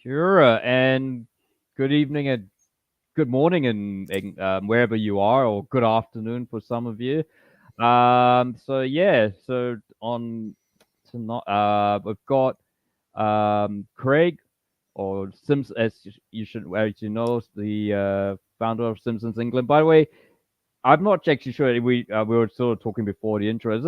Sure, and good evening and good morning, and wherever you are, or good afternoon for some of you. So on tonight, we've got Craig or Sims, as as you know, the founder of Simpsons England. By the way, I'm not actually sure. We were sort of talking before the intro. Is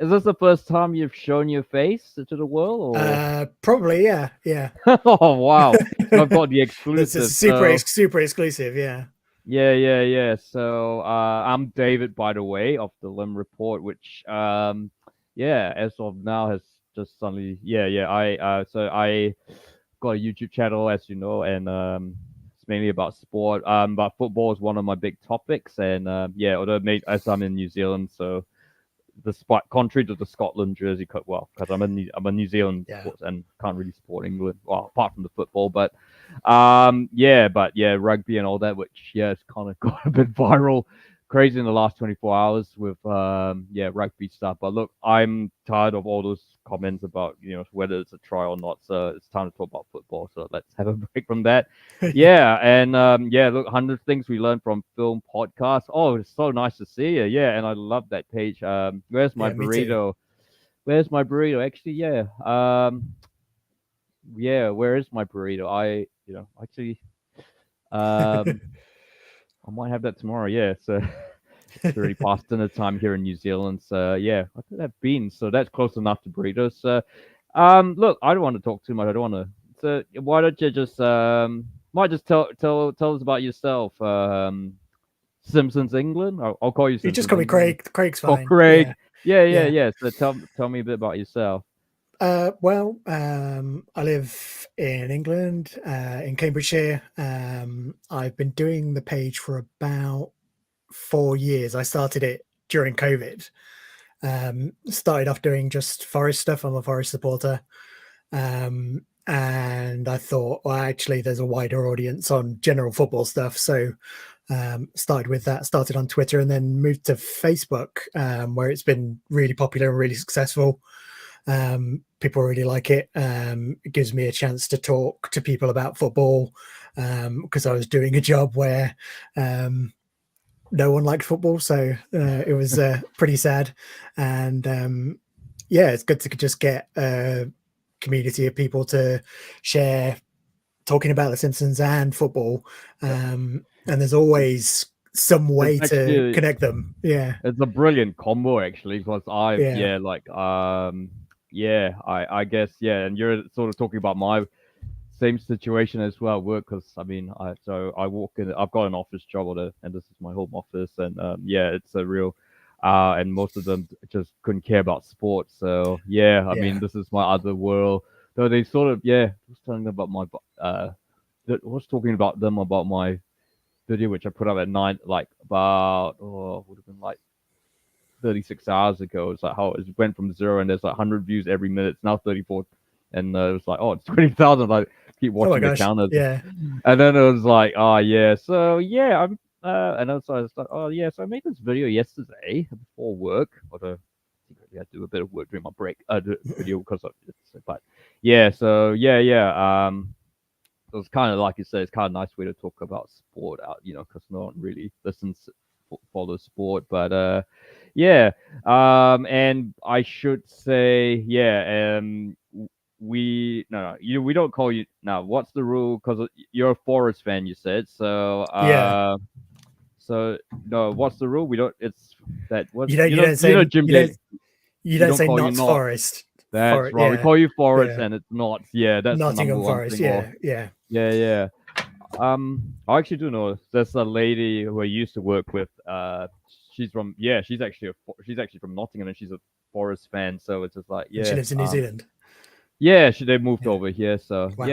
this the first time you've shown your face to the world, or? Probably, yeah, yeah. Oh wow! So I've got the That's exclusive. super So super exclusive, yeah. yeah. So I'm David, by the way, of the LIM report, which yeah, as of now has just suddenly I got a YouTube channel, as you know, and it's mainly about sport. But football is one of my big topics, and yeah, as I'm in New Zealand, so despite contrary to the Scotland jersey cut, well, because I'm a New Zealand Yeah. sports and can't really support England, well, apart from the football, but yeah, rugby and all that, which yeah, it's kind of got a bit viral, crazy in the last 24 hours with yeah, rugby stuff. But look, I'm tired of all those comments about whether it's a try or not, so it's time to talk about football. So let's have a break from that. Yeah, and yeah, look, 100 things we learned from film podcast. Oh, it's so nice to see you. Yeah, and I love that page. Where's my Yeah, me too. burrito? Where's my burrito? Actually, yeah, where is my burrito? Actually, um, I might have that tomorrow. Yeah, so it's already past dinner time here in New Zealand. So yeah, I could have beans. So that's close enough to burritos. So, look, I don't want to talk too much. I don't want to. So why don't you just might just tell us about yourself. Simpsons England. I'll call you You just Simpsons call me England. Craig. Craig's Oh, fine. Craig. Yeah. Yeah. Yeah. So tell me a bit about yourself. I live in England, in Cambridgeshire. I've been doing the page for about 4 years. I started it during COVID. Started off doing just Forest stuff. I'm a Forest supporter. And I thought, well, actually, there's a wider audience on general football stuff. So started with that, started on Twitter, and then moved to Facebook, where it's been really popular and really successful. People really like it. It gives me a chance to talk to people about football because I was doing a job where no one liked football, so it was pretty sad. And yeah, it's good to just get a community of people to share talking about the Simpsons and football. Yeah. And there's always some It's way to actually connect them. Yeah, it's a brilliant combo actually because I've yeah, yeah like yeah I guess yeah, and you're sort of talking about my same situation as well, work, because I mean I walk in, I've got an office job and this is my home office, and yeah, it's a real and most of them just couldn't care about sports. So yeah, I mean yeah. this is my other world. Though they sort of yeah, I was telling them about my was talking about them about my video which I put up at night, like about would have been like 36 hours ago. It's like how it went from zero and there's like 100 views every minute. It's now 34, and it was like, oh, it's 20,000. Like keep Oh my watching the gosh, counters, yeah. and then it was like, oh yeah, so yeah, I'm. And then so I was like, oh yeah, so I made this video yesterday before work, although secretly I do a bit of work during my break, video because of it. But yeah, so it was kind of like you said, it's kind of nice way to talk about sport out, because no one really listens, follows sport. But yeah, and I should say, yeah, we no, we don't call you now. What's the rule? Because you're a Forest fan, you said. So Yeah, so no, what's the rule? We don't. It's that what you don't say Jim Daly. you We don't don't say call you Notts not. Forest. That's right. We Yeah, call you Forest, yeah. and it's not. Yeah, that's the number Nottingham one Forest. thing. Or Yeah, yeah. yeah. I actually do know there's a lady who I used to work with. She's actually from Nottingham, and she's a Forest fan. So it's just like, And she yeah, lives in New Zealand. yeah, they moved Yeah. over here. So Wow.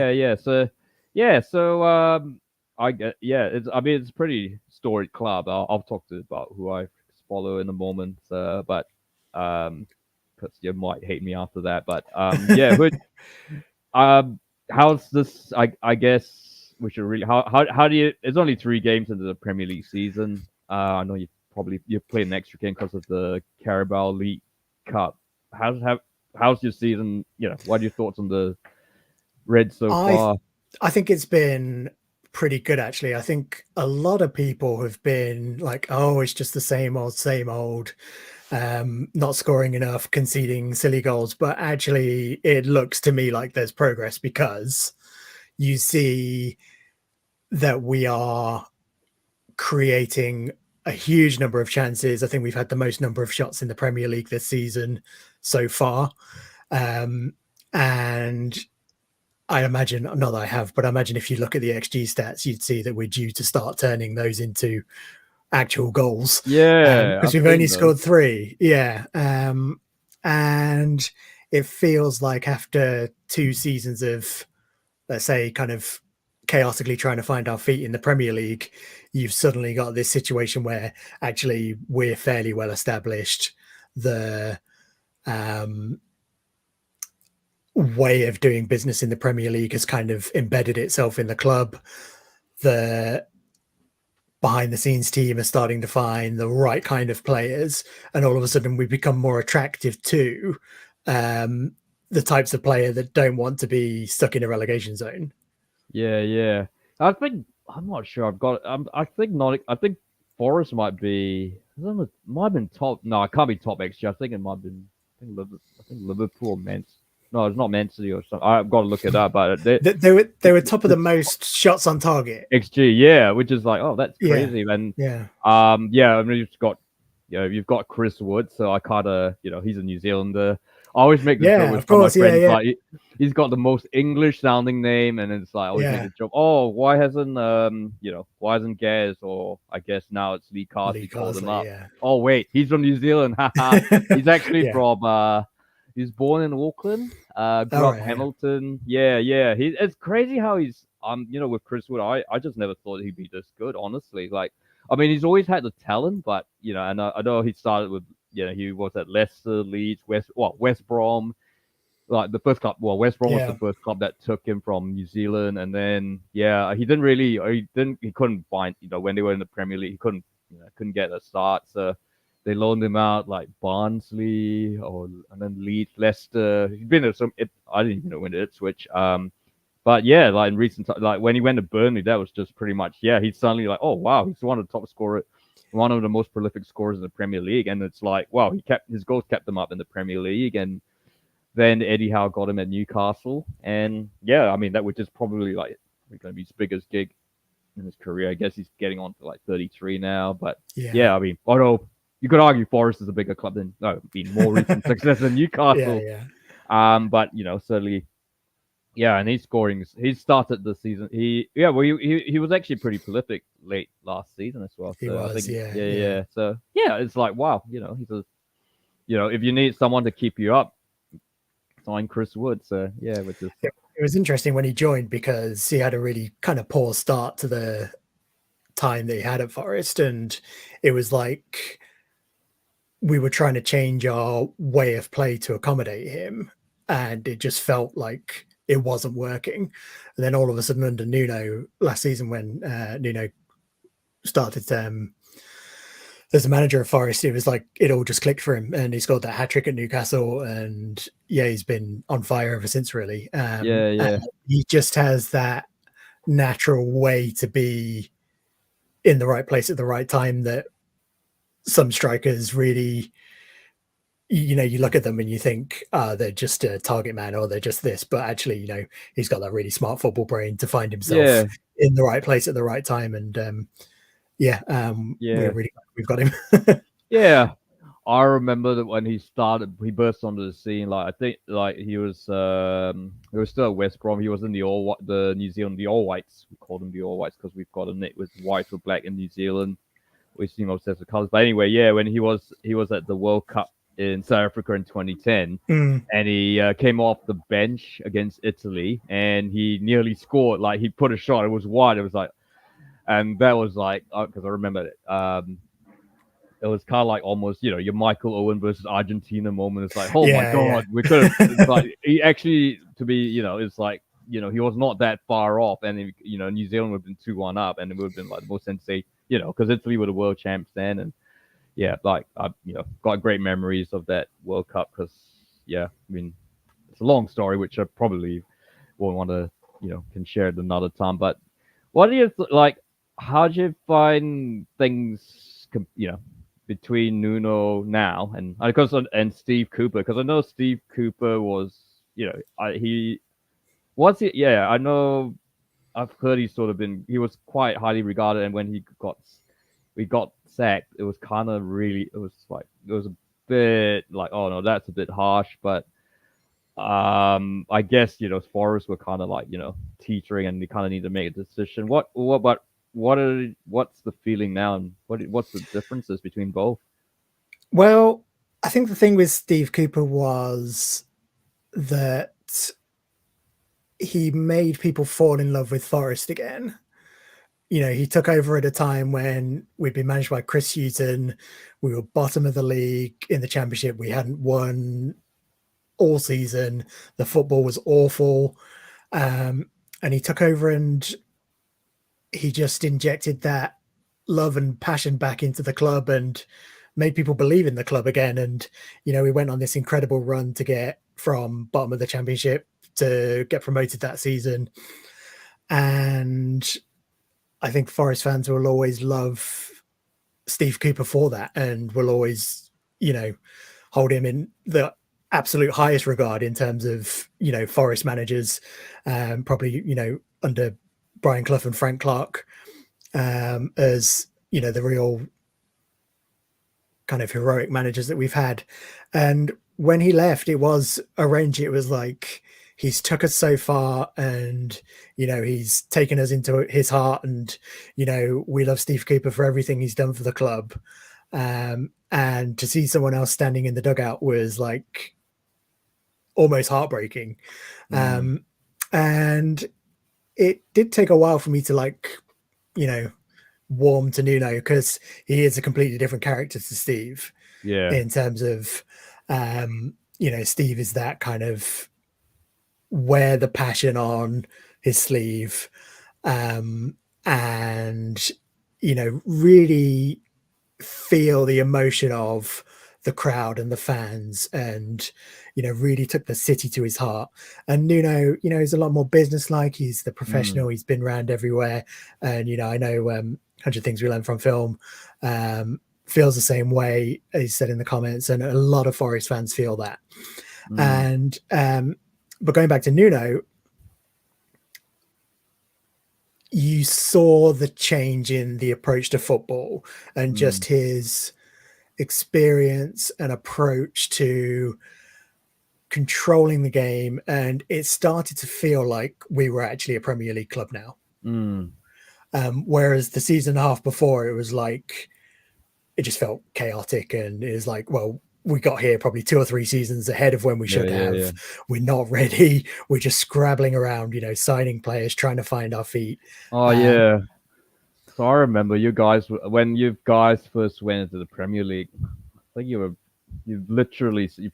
I get, yeah, I mean, it's a pretty storied club. I'll talk to about who I follow in a moment. But because you might hate me after that. But yeah, um, how's this? I guess we should really. How do you? It's only 3 games into the Premier League season. I know you played an extra game because of the Carabao League Cup. How's your season? What are your thoughts on read so I far? I think it's been pretty good actually. I think a lot of people have been like, "Oh, it's just the same old, not scoring enough, conceding silly goals." But actually, it looks to me like there's progress because you see that we are creating a huge number of chances. I think we've had the most number of shots in the Premier League this season so far. And I imagine, not that I have, but I imagine if you look at the XG stats, you'd see that we're due to start turning those into actual goals Yeah, because I've we've only seen those. scored 3. Yeah. And it feels like after 2 seasons of, let's say, kind of chaotically trying to find our feet in the Premier League, you've suddenly got this situation where actually we're fairly well established. The um, way of doing business in the Premier League has kind of embedded itself in the club. The behind the scenes team are starting to find the right kind of players, and all of a sudden we become more attractive to um, the types of player that don't want to be stuck in a relegation zone. Yeah, yeah. I think I'm not sure. I've got. I think not. I think Forest might be. I don't know, might have been top. No, it can't be top XG. I think it might have been. I think Liverpool, Man. No, it's not Man City or something. I've got to look it up. But They were top of the it's most shots on target. XG, yeah, which is like, oh, that's Yeah, crazy. And yeah, yeah, I mean, you've got Chris Wood, so I kind of, he's a New Zealander. I always make the joke yeah. with Of some of my course, yeah, friends, yeah, like he's got the most English sounding name, and it's like I always make yeah. the joke, oh, why hasn't Gaz, or I guess now it's Lee Lee Carsley called him Carsley, up? yeah, Oh wait, he's from New Zealand, haha. He's actually yeah. from he's born in Auckland, grew All up right, yeah, Hamilton. Yeah, yeah. It's crazy how he's with Chris Wood, I just never thought he'd be this good, honestly. Like, I mean, he's always had the talent, but and I know he started with he was at Leicester, Leeds, West Brom, like the first club. Well, West Brom was the yeah, first club that took him from New Zealand, and then he couldn't find when they were in the Premier League, he couldn't get a start, so they loaned him out like Barnsley and then Leeds, Leicester. He's been at I didn't even know when it switch. But yeah, like in recent time, like when he went to Burnley, that was just pretty much he's suddenly like, oh wow, he's one of the top scorers, one of the most prolific scorers in the Premier League, and it's like, wow, his goals kept him up in the Premier League, and then Eddie Howe got him at Newcastle, and yeah, I mean that was just probably like going to be his biggest gig in his career. I guess he's getting on to like 33 now, but yeah, yeah, I mean, although you could argue Forest is a bigger club than been more recent success than yeah, Newcastle, yeah. but certainly yeah, and he's scoring. He started the season. He was actually pretty prolific late last season as well. He So I was, think yeah, yeah, yeah. yeah. So yeah, it's like wow, he's a if you need someone to keep you up, sign Chris Wood. So yeah, which is It was interesting when he joined because he had a really kind of poor start to the time that he had at Forest, and it was like we were trying to change our way of play to accommodate him, and it just felt like it wasn't working. And then all of a sudden, under Nuno last season, when Nuno started as a manager of Forest, it was like it all just clicked for him, and he scored that hat trick at Newcastle, and yeah, he's been on fire ever since, really. yeah, And yeah, he just has that natural way to be in the right place at the right time that some strikers really, you look at them and you think, they're just a target man or they're just this, but actually, he's got that really smart football brain to find himself yeah, in the right place at the right time. And yeah, we're yeah, really glad we've got him. yeah. I remember that when he burst onto the scene. Like I think, like he was still at West Brom. He was in the New Zealand, the All Whites. We called them the All Whites because we've got a knit with white or black in New Zealand. We seem obsessed with colors. But anyway, yeah, when he was at the World Cup in South Africa in 2010, Mm, and he came off the bench against Italy, and he nearly scored. Like he put a shot, it was wide. It was like, and that was like because I remember it. It was kind of like almost your Michael Owen versus Argentina moment. It's like, oh my yeah, yeah. god, we could have. It's like he actually to be it's like he was not that far off, and New Zealand would have been 2-1 up, and it would have been like the most sensate because Italy were the world champs then, and yeah, like I got great memories of that World Cup because yeah, I mean it's a long story which I probably won't want to, can share it another time. But what do you like? How do you find things, between Nuno now and because and Steve Cooper? Because I know Steve Cooper was, he was it. Yeah, I know. I've heard he's sort of been. He was quite highly regarded, and when we got sacked, it was kind of really. It was like it was a bit like, oh no, that's a bit harsh, but I guess Forest were kind of like teetering, and they kind of need to make a decision. What's the feeling now, and what's the differences between both? Well, I think the thing with Steve Cooper was that he made people fall in love with Forest again. He took over at a time when we'd been managed by Chris Hughton. We were bottom of the league in the championship. We hadn't won all season. The football was awful. And he took over and he just injected that love and passion back into the club and made people believe in the club again. And, we went on this incredible run to get from bottom of the championship to get promoted that season. And I think Forest fans will always love Steve Cooper for that and will always, hold him in the absolute highest regard in terms of, Forest managers, probably, under Brian Clough and Frank Clark, as, the real kind of heroic managers that we've had. And when he left, it was arranged. It was like, he's took us so far and, he's taken us into his heart. And, we love Steve Cooper for everything he's done for the club. And to see someone else standing in the dugout was like almost heartbreaking. Mm, And it did take a while for me to warm to Nuno because he is a completely different character to Steve yeah. in terms of, Steve is that kind of wear the passion on his sleeve, and, really feel the emotion of the crowd and the fans and really took the city to his heart. And Nuno is a lot more businesslike. He's the Mm, professional. He's been around everywhere. And I know 100 Things We Learned from Film feels the same way, as he said in the comments, and a lot of Forest fans feel that. mm, And but going back to Nuno, you saw the change in the approach to football and mm, just his experience and approach to controlling the game, and it started to feel like we were actually a Premier League club now. mm. Whereas the season and a half before, it was like it just felt chaotic, and it was like, well, we got here probably 2 or 3 seasons ahead of when we Yeah, should yeah, yeah. have. We're not ready. We're just scrabbling around, signing players, trying to find our feet. Oh Um, yeah. So I remember you guys when you guys first went into the Premier League. I think you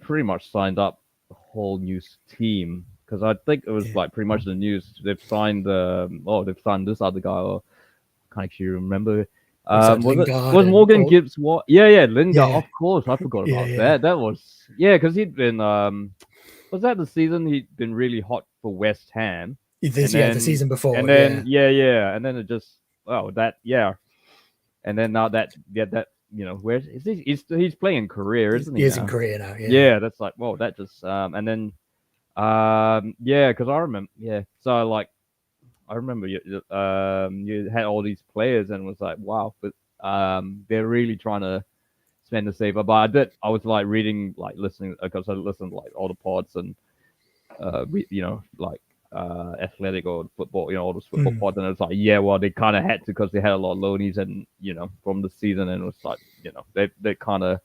pretty much signed up a whole new team because I think it was yeah. like pretty much the news. They've signed this other guy. Or can't actually remember. Was that Was it Lingard was and Morgan all? Gibbs? What? Yeah, yeah, Lingard. Yeah, Of course, I forgot yeah, about yeah. that. That was yeah, because he'd been was that the season he'd been really hot for West Ham, and The then season before, yeah. and then it just that yeah, and then now that where is he? He's playing career, isn't He he is in now? Korea now, yeah. Yeah, that's like whoa, that just and then yeah, because I remember so like I remember you had all these players and was like wow, but they're really trying to spend the saver. But I was like reading like listening because I listened to like all the pods and like athletic or football, all those football Mm, pods, and it's like, yeah, well, they kind of had to because they had a lot of loanies and from the season, and it was like, they kind of,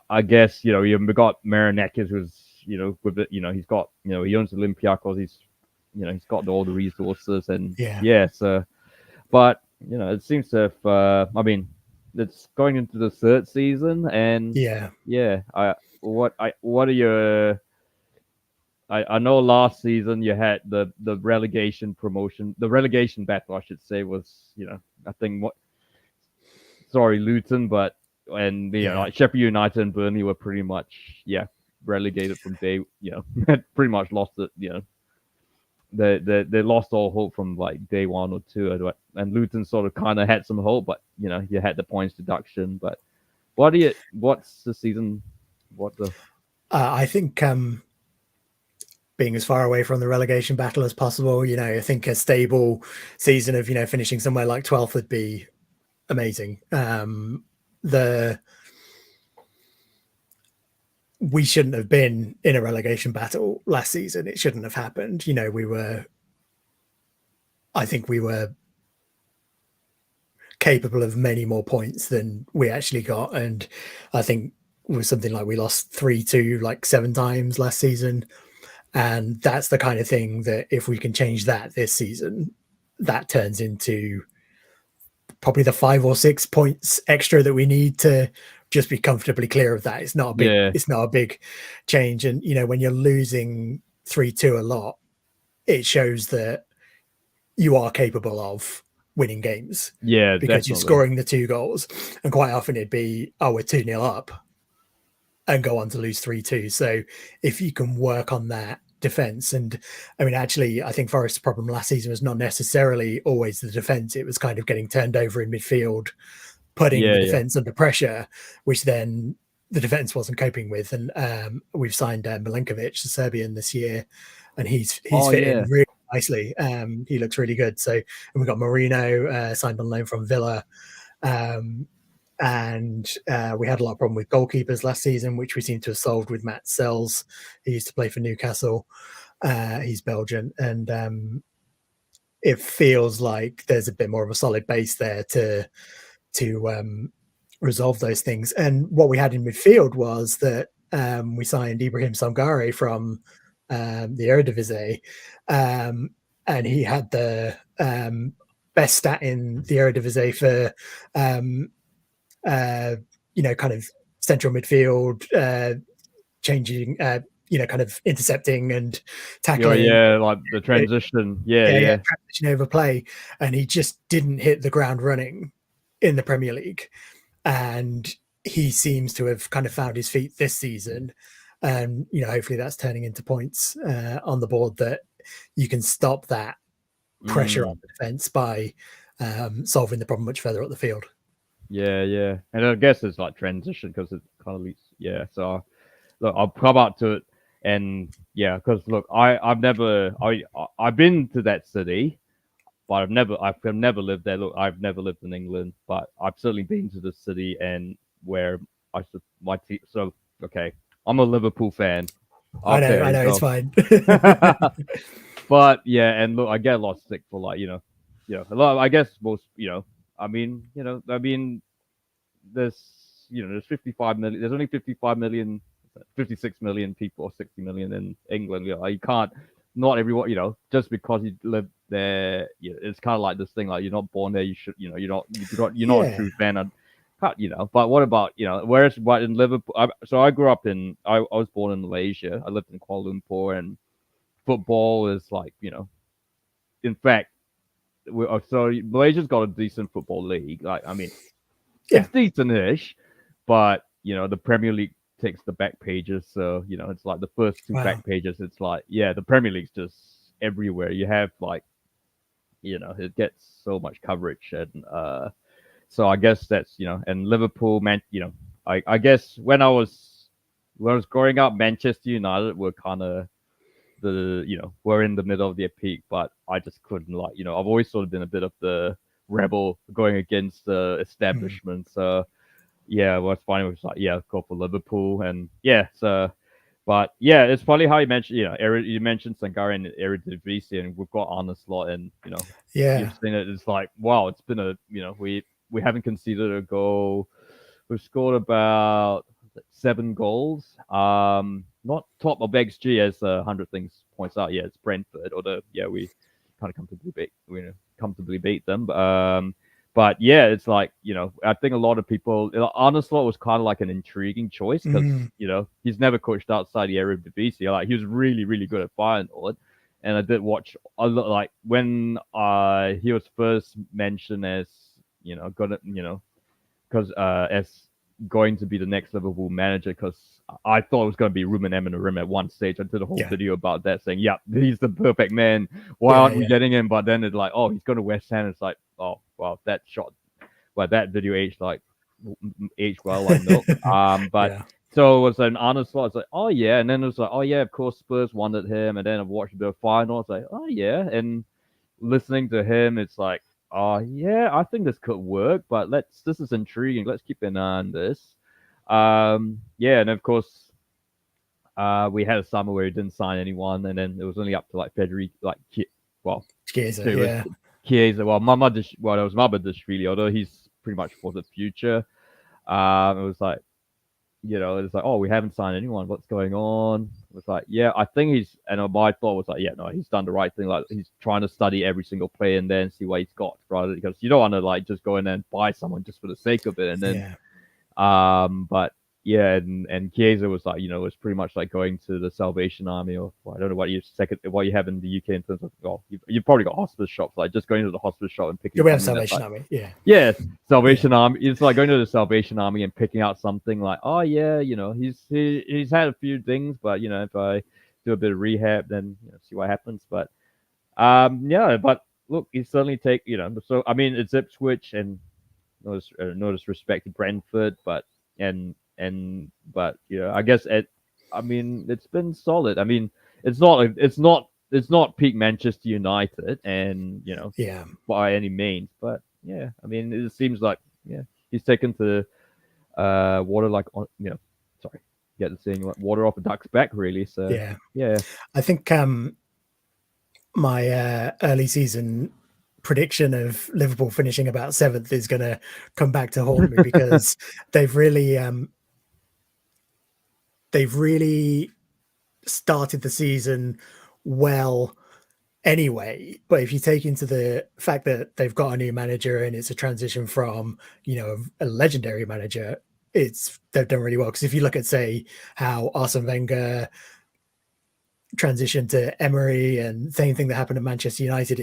I guess, you've got Marinakis, who's with it, he's got, he owns Olympiacos, he's got all the resources, and yeah, yeah, so, but it seems to have, I mean, it's going into the third season, and yeah, yeah, what are your I know last season you had the relegation battle, I should say, was I think Luton, but and yeah. like Sheffield United and Burnley were pretty much relegated from day had pretty much lost it they lost all hope from like day 1 or 2, and Luton sort of kind of had some hope, but you had the points deduction. But what's the season? What the I think being as far away from the relegation battle as possible, I think a stable season of finishing somewhere like 12th would be amazing. The We shouldn't have been in a relegation battle last season. It shouldn't have happened. I think we were capable of many more points than we actually got. And I think it was something like we lost 3-2 like 7 times last season. And that's the kind of thing that if we can change that this season, that turns into probably the 5 or 6 points extra that we need to just be comfortably clear of that. yeah It's not a big change. And when you're losing 3-2 a lot, it shows that you are capable of winning games yeah because you're definitely scoring the 2 goals. And quite often it'd be, oh, we're 2-0 up and go on to lose 3-2. So if you can work on that defense, and I mean, actually, I think Forest's problem last season was not necessarily always the defense. It was kind of getting turned over in midfield, putting the yeah defense under pressure, which then the defense wasn't coping with. And we've signed Milenkovic, the Serbian, this year, and he's oh fit in yeah really nicely. He looks really good. So, and we've got Marino signed on loan from Villa. And we had a lot of problem with goalkeepers last season, which we seem to have solved with Matt Sells. He used to play for Newcastle. He's Belgian, and it feels like there's a bit more of a solid base there to resolve those things. And what we had in midfield was that we signed Ibrahim Sangare from the Eredivisie, and he had the best stat in the Eredivisie for kind of central midfield, changing, kind of intercepting and tackling. yeah like the transition yeah Transition over play, and he just didn't hit the ground running in the Premier League. And he seems to have kind of found his feet this season, and hopefully that's turning into points on the board that you can stop that pressure on mm, the defense by solving the problem much further up the field. yeah and I guess it's like transition because it kind of leads so look, I'll come out to it, and yeah, because look, I've been to that city, but I've never lived there. Look, I've never lived in England, but I've certainly been to the city and where my team. So okay, I'm a Liverpool fan. I Okay, know, it's so fine. but yeah, and look, I get a lot of stick for like a lot. I guess most I mean there's 55 million. There's only 55 million, 56 million people or 60 million in England. You can't. Not everyone. Just because you live there, it's kind of like this thing. Like you're not born there. You should. You're not a Yeah. true fan. But what about Whereas what in Liverpool? So I grew up in. I was born in Malaysia. I lived in Kuala Lumpur, and football is like. In fact, so Malaysia's got a decent football league. Like I mean, Yeah. it's decent-ish, but the Premier League takes the back pages. So it's like the first two Wow. back pages. It's like the Premier League's just everywhere. You have like it gets so much coverage, and so I guess that's and Liverpool, man. I guess when I was growing up, Manchester United were kind of were in the middle of their peak, but I just couldn't I've always sort of been a bit of the rebel going against the Mm. establishment. So yeah, what's funny was like, yeah, go for Liverpool, and yeah, so, but yeah, it's funny how you mentioned, you mentioned Sangare and Eredivisie, and we've got Arne Slot, and you've Yeah. seen it. It's like, wow, it's been we haven't conceded a goal. We've scored about 7 goals. Not top of XG as 100 Things points out. Yeah, it's Brentford, although yeah, we kind of comfortably beat them. But yeah, it's like I think a lot of people. Arne Slot was kind of like an intriguing choice because Mm. he's never coached outside the area of the BC. Like he was really really good at Feyenoord, and I did watch a lot. Like when he was first mentioned as gonna because as going to be the next Liverpool manager, because I thought it was going to be Ruben Amorim at one stage. I did a whole Yeah. video about that, saying, "Yeah, he's the perfect man. Why Yeah, aren't we yeah. getting him?" But then it's like, "Oh, he's going to West Ham." It's like, "Oh, well, that shot, well, that video aged well like milk." But Yeah. so it was an honest thought. It's like, "Oh yeah," and then it was like, "Oh yeah, of course Spurs wanted him," and then I've watched the final. It's like, "Oh yeah," and listening to him, it's like, "Oh yeah, I think this could work, but this is intriguing. Let's keep an eye on this." Yeah, and of course, we had a summer where he didn't sign anyone, and then it was only up to like Federico, well, Chiesa, it was yeah. Chiesa. Well, well, it was Mabadishvili, although he's pretty much for the future. It was like, it's like, "Oh, we haven't signed anyone. What's going on?" It was like, yeah, I think and my thought was like, yeah, no, he's done the right thing. Like, he's trying to study every single player and then see what he's got, rather, because you don't want to like just go in and buy someone just for the sake of it, and then Yeah. but yeah, and Chiesa was like, was pretty much like going to the Salvation Army, or well, I don't know what you have in the UK in terms of, well, you've probably got hospice shops, like just going to the hospice shop and picking Yeah, we have something that's Salvation like, Army. Yeah. yeah, Yeah. Salvation Army. It's like going to the Salvation Army and picking out something like, "Oh yeah, he's had a few things, but if I do a bit of rehab, then see what happens." But yeah, but look, he certainly take So I mean, it's Ipswich, and no disrespect to Brentford, but but I guess I mean, it's been solid. I mean, it's not peak Manchester United, and Yeah. by any means, but yeah, I mean, it seems like, yeah, he's taken to water like on sorry, get the saying, like water off a duck's back, really. So Yeah. yeah. I think my early season prediction of Liverpool finishing about seventh is going to come back to haunt me, because they've really started the season well anyway. But if you take into the fact that they've got a new manager and it's a transition from a legendary manager, they've done really well. Because if you look at, say, how Arsene Wenger transitioned to Emery, and same thing that happened at Manchester United,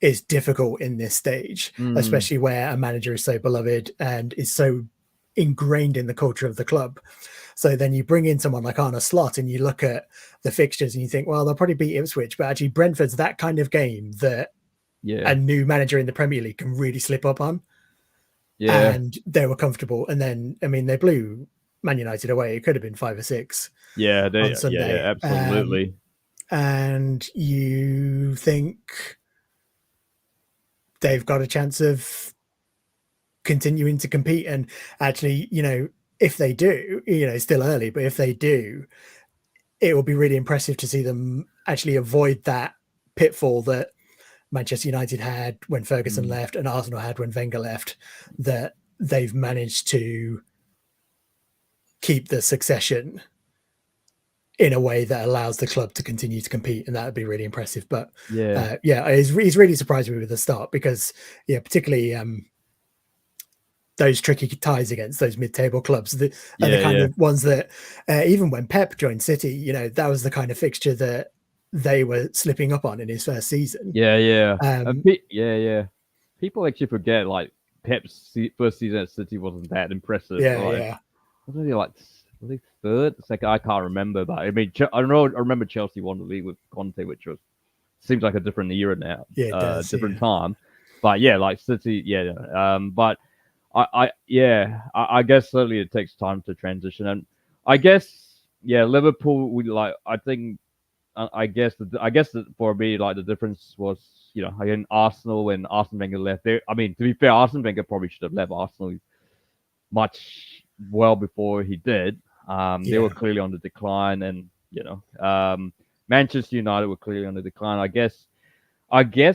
it's difficult in this stage, Mm, especially where a manager is so beloved and is so ingrained in the culture of the club. So then you bring in someone like Arne Slot and you look at the fixtures and you think, well, they'll probably beat Ipswich, but actually Brentford's that kind of game that yeah, a new manager in the Premier League can really slip up on. yeah, And they were comfortable. And then, I mean, they blew Man United away. It could have been 5 or 6 yeah, on yeah, Sunday. absolutely. And you think they've got a chance of continuing to compete. And actually, if they do, still early, but if they do, it will be really impressive to see them actually avoid that pitfall that Manchester United had when Ferguson Mm, left and Arsenal had when Wenger left, that they've managed to keep the succession in a way that allows the club to continue to compete, and that would be really impressive. But yeah, yeah, he's really surprised me with the start, because particularly those tricky ties against those mid-table clubs are the yeah, kind yeah, of ones that even when Pep joined City, that was the kind of fixture that they were slipping up on in his first season. yeah, yeah. Um, Yeah, yeah. People actually forget, like, Pep's first season at City wasn't that impressive. yeah, Like, yeah, wasn't he like, was he third? Second? I can't remember, but I mean, I remember Chelsea won the league with Conte, which seems like a different era now, yeah, it does, different yeah, time. But yeah, like City, yeah. But yeah, I guess certainly it takes time to transition, and I guess, yeah, Liverpool would like. I think I guess that for me, like, the difference was, again, Arsenal, when Arsene Wenger left. I mean, to be fair, Arsene Wenger probably should have left Arsenal much well before he did. They were yeah, clearly on the decline, and Manchester United were clearly on the decline. I guess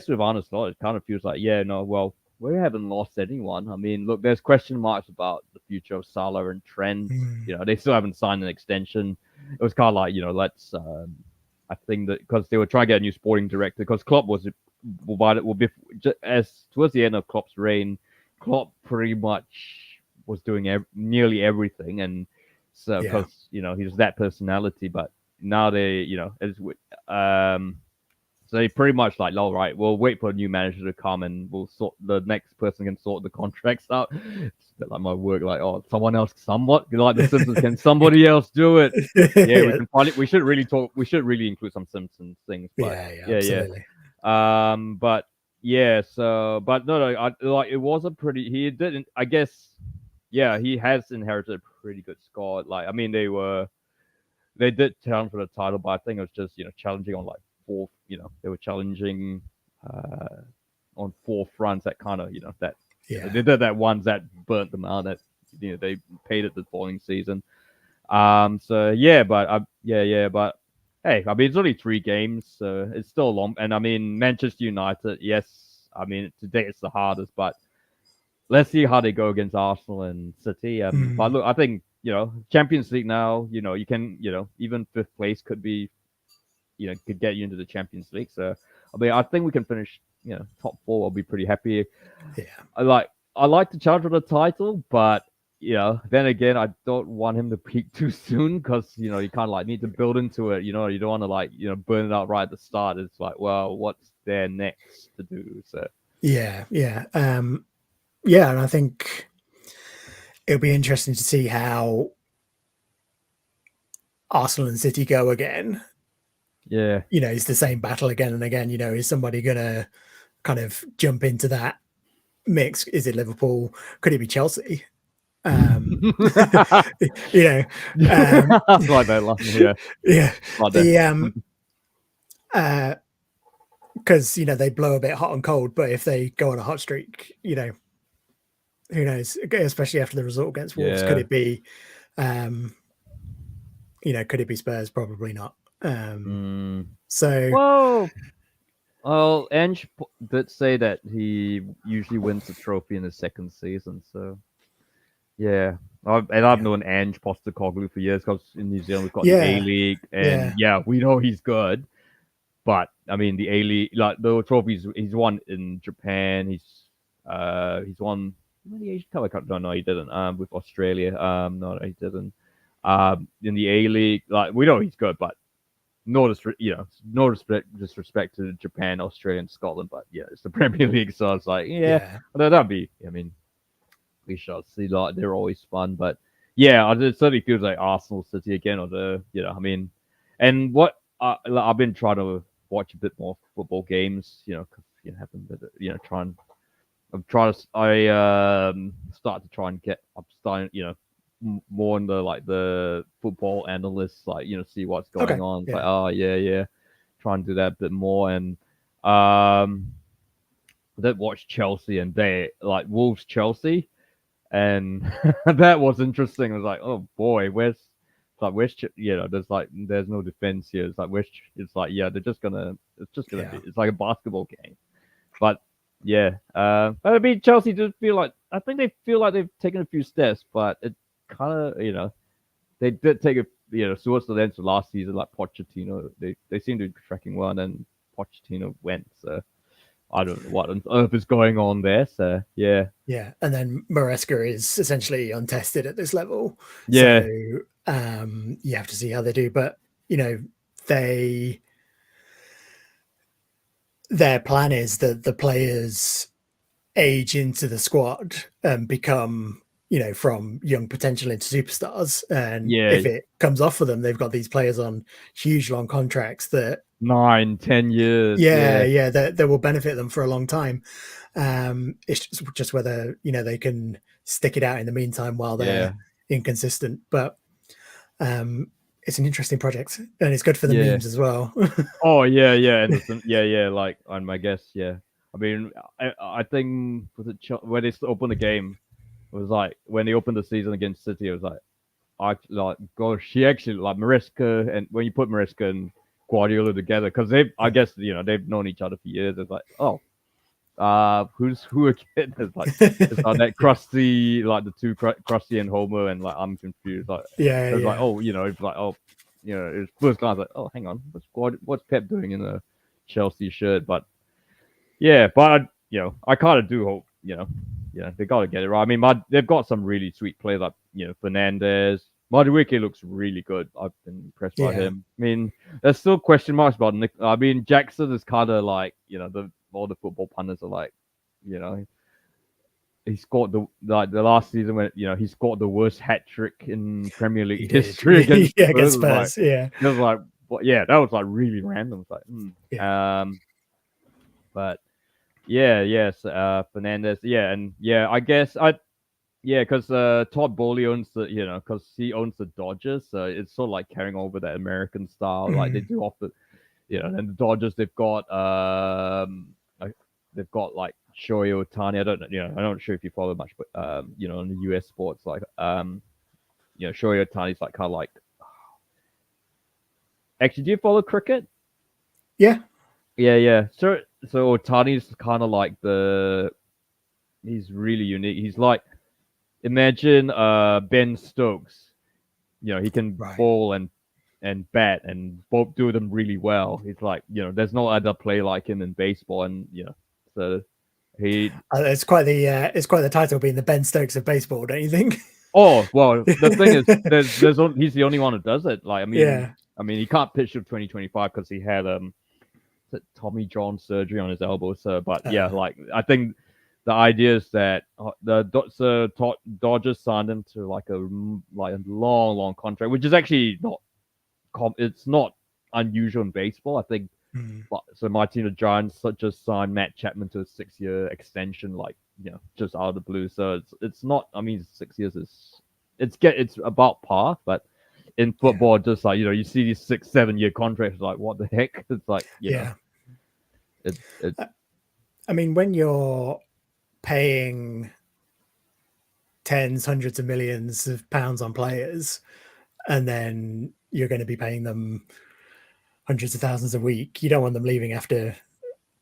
with Arne Slot, it kind of feels like, yeah, no, well, we haven't lost anyone. I mean, look, there's question marks about the future of Salah and Trent. mm, They still haven't signed an extension. It was kind of like, let's. I think that because they were trying to get a new sporting director, because Klopp will be as towards the end of Klopp's reign, Klopp pretty much was doing nearly everything, and so yeah, because he's that personality. But now they, as So they pretty much like, all right, we'll wait for a new manager to come and we'll sort the next person can sort the contracts out. It's a bit like my work, like, oh, someone else, somewhat like the Simpsons, can somebody else do it? Yeah, we Yeah, can finally. We should really talk. We should really include some Simpsons things, but yeah, yeah. absolutely. But yeah, so but no, I like it was a pretty. He didn't. I guess. Yeah, he has inherited a pretty good squad. Like, I mean, they did challenge for the title, but I think it was just challenging on like four. They were challenging on four fronts that kind of that Yeah. they did that ones that burnt them out that they paid it the following season. So yeah, but but hey, I mean it's only 3 games, so it's still long. And I mean Manchester United, yes, I mean today it's the hardest, but let's see how they go against Arsenal and City. But Mm, look, I think Champions League now, you can even fifth place could be could get you into the Champions League. So I mean I think we can finish top four. I'll be pretty happy. yeah. I like to challenge for the title, but then again, I don't want him to peak too soon because you kind of like need to build into it. You don't want to like burn it out right at the start. It's like, well, what's there next to do? So Yeah, yeah. Yeah, and I think it'll be interesting to see how Arsenal and City go again. yeah, It's the same battle again and again. Is somebody gonna kind of jump into that mix? Is it Liverpool? Could it be Chelsea? you know, like that. Yeah, yeah, like that. the because they blow a bit hot and cold, but if they go on a hot streak, who knows? Especially after the result against Wolves, could Yeah. it be? Um, could it be Spurs? Probably not. Mm. So Whoa. Well, Ange did say that he usually wins the trophy in the second season. So yeah, I've yeah, known Ange Postecoglou for years because in New Zealand we've got the A yeah, League, and yeah, yeah, we know he's good. But I mean, the A League, like the trophies he's won in Japan, he's won the Asian Cup. I can't, no, he didn't. With Australia, no, he didn't. In the A League, like we know he's good, but no disrespect to Japan, Australia, and Scotland, but yeah, it's the Premier League, so it's like, yeah, yeah, although that'd be, I mean, we shall see. Like they're always fun, but yeah, it certainly feels like Arsenal City again, or I mean, and what I've been trying to watch a bit more football games, because haven't been, try and I'm trying to. Start to try and get. I'm starting, more in the like the football analysts, like see what's going okay, on. It's like, yeah, oh yeah, try and do that a bit more. And um, I did watch Chelsea and they like Wolves Chelsea, and that was interesting. I was like, oh boy, there's no defense here. It's like yeah, it's just gonna be, yeah, it's like a basketball game. But yeah, but I mean, Chelsea does feel like I think they feel like they've taken a few steps, but it kind of they did take a towards the end of last season, like Pochettino, they seem to be tracking well, and then Pochettino went. So I don't know what on earth is going on there. So yeah, yeah. And then Maresca is essentially untested at this level, so yeah, you have to see how they do. But they their plan is that the players age into the squad and become from young potential into superstars, and yeah, if it comes off for them, they've got these players on huge long contracts that 9, 10 years, yeah, yeah, yeah, that will benefit them for a long time. It's just whether they can stick it out in the meantime while yeah, they're inconsistent. But it's an interesting project, and it's good for the yeah. memes as well. Oh yeah, and yeah, like on my guess, yeah. I mean, I think was it when they opened the game, it was like when they opened the season against City, it was like I like gosh, she actually like Mariska, and when you put Mariska and Guardiola together, because I Yeah. guess they've known each other for years. It's like, oh, who again? It's like that Yeah, Krusty, like the two Krusty and Homer, and like I'm confused. Like yeah, it's like, yeah, oh, it's like, oh, it's first glance like, oh, hang on, what's Pep doing in a Chelsea shirt? But yeah, but I kind of do hope, they got to get it right. I mean, they've got some really sweet players like Fernandez. Madueke looks really good. I've been impressed by Yeah, him. I mean, there's still question marks about Nick. I mean, Jackson is kind of like, all the football pundits are like, you know, he scored the last season when he scored the worst hat trick in Premier he League did. history against Yeah, Spurs. against Spurs. Yeah, It was like, yeah, that was like really random. It's like, yeah, but yeah, yes, Fernandez, yeah, and yeah, I guess yeah, because Todd Bowley owns because he owns the Dodgers, so it's sort of like carrying over that American style, like they do off the, and the Dodgers they've got like Shohei Ohtani. I don't know, I'm not sure if you follow much, but in the U.S. sports, like Shohei Ohtani's like kind of like. Actually, do you follow cricket? yeah. Yeah, yeah. So Ohtani's kind of like he's really unique. He's like imagine Ben Stokes. He can Right. bowl and bat and both do them really well. He's like, there's no other player like him in baseball, and so he. It's quite the title, being the Ben Stokes of baseball, don't you think? Oh well, the thing is, he's the only one who does it. Like, Yeah. I mean, he can't pitch till 2025 because he had Tommy John surgery on his elbow. So, but yeah, like I think the idea is that Dodgers signed him to like a long, long contract, which is actually not it's not unusual in baseball. I think so. My team, the Giants, just signed Matt Chapman to a 6-year extension, like just out of the blue. So it's not. I mean, 6 years is it's about par, but in football, just like you see these 6-7 year contracts, like what the heck? It's like Yeah. it. I mean, when you're paying tens, hundreds of millions of pounds on players, and then you're going to be paying them hundreds of thousands a week, you don't want them leaving after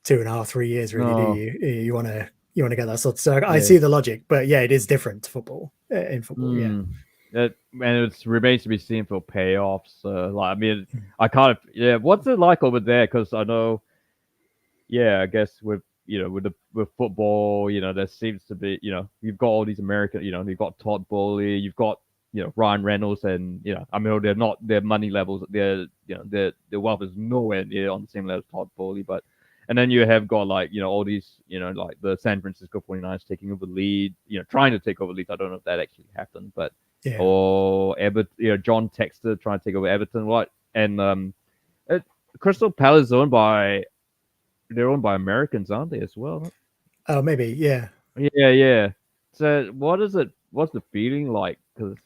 2.5, 3 years, really, do No, you? You want to get that sort. So I yeah. see the logic, but yeah, it is different to football. In football, yeah. And it remains to be seen for payoffs. Like, I mean, I kind of, yeah. What's it like over there? Because I know, yeah, I guess with football, there seems to be, you've got all these American, you've got Todd Bowley, you've got Ryan Reynolds, and I mean, they're not their money levels, their wealth is nowhere near on the same level as Todd Bowley, but. And then you have got like, all these, like the San Francisco 49ers taking over the lead, trying to take over the lead. I don't know if that actually happened, but Yeah. or Everton, John Textor trying to take over Everton, what? And Crystal Palace is they're owned by Americans, aren't they, as well? Oh, maybe, yeah. Yeah, yeah. So what's the feeling like? Because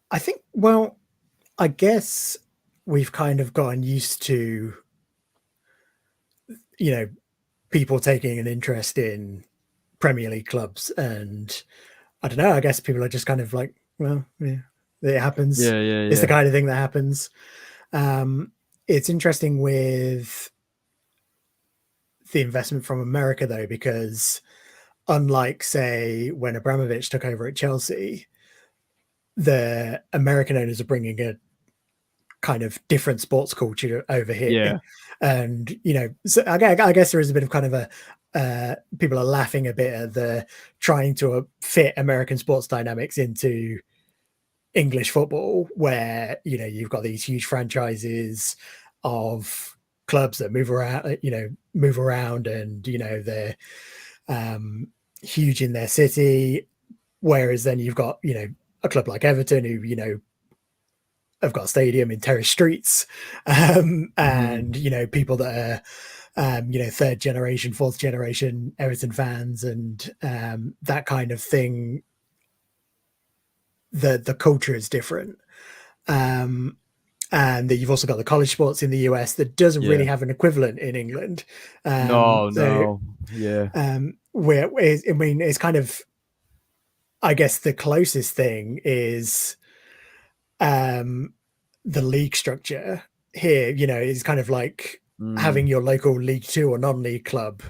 I think, well, I guess we've kind of gotten used to, people taking an interest in Premier League clubs, and I don't know, I guess people are just kind of like, well, yeah, it happens. yeah, yeah, It's the yeah, kind of thing that happens. It's interesting with the investment from America, though, because unlike, say, when Abramovich took over at Chelsea, the American owners are bringing a kind of different sports culture over here. yeah. And, so I guess there is a bit of kind of people are laughing a bit at the trying to fit American sports dynamics into English football, where, you've got these huge franchises of clubs that move around, and, they're huge in their city. Whereas then you've got, a club like Everton who, have got a stadium in terrace streets, and people that are third generation, fourth generation Everton fans, and that kind of thing. The culture is different, and that you've also got the college sports in the US that doesn't really Yeah. have an equivalent in England. No, So no. Yeah. where I mean, it's kind of, I guess the closest thing is the league structure here. Is kind of like having your local League Two or non-league club,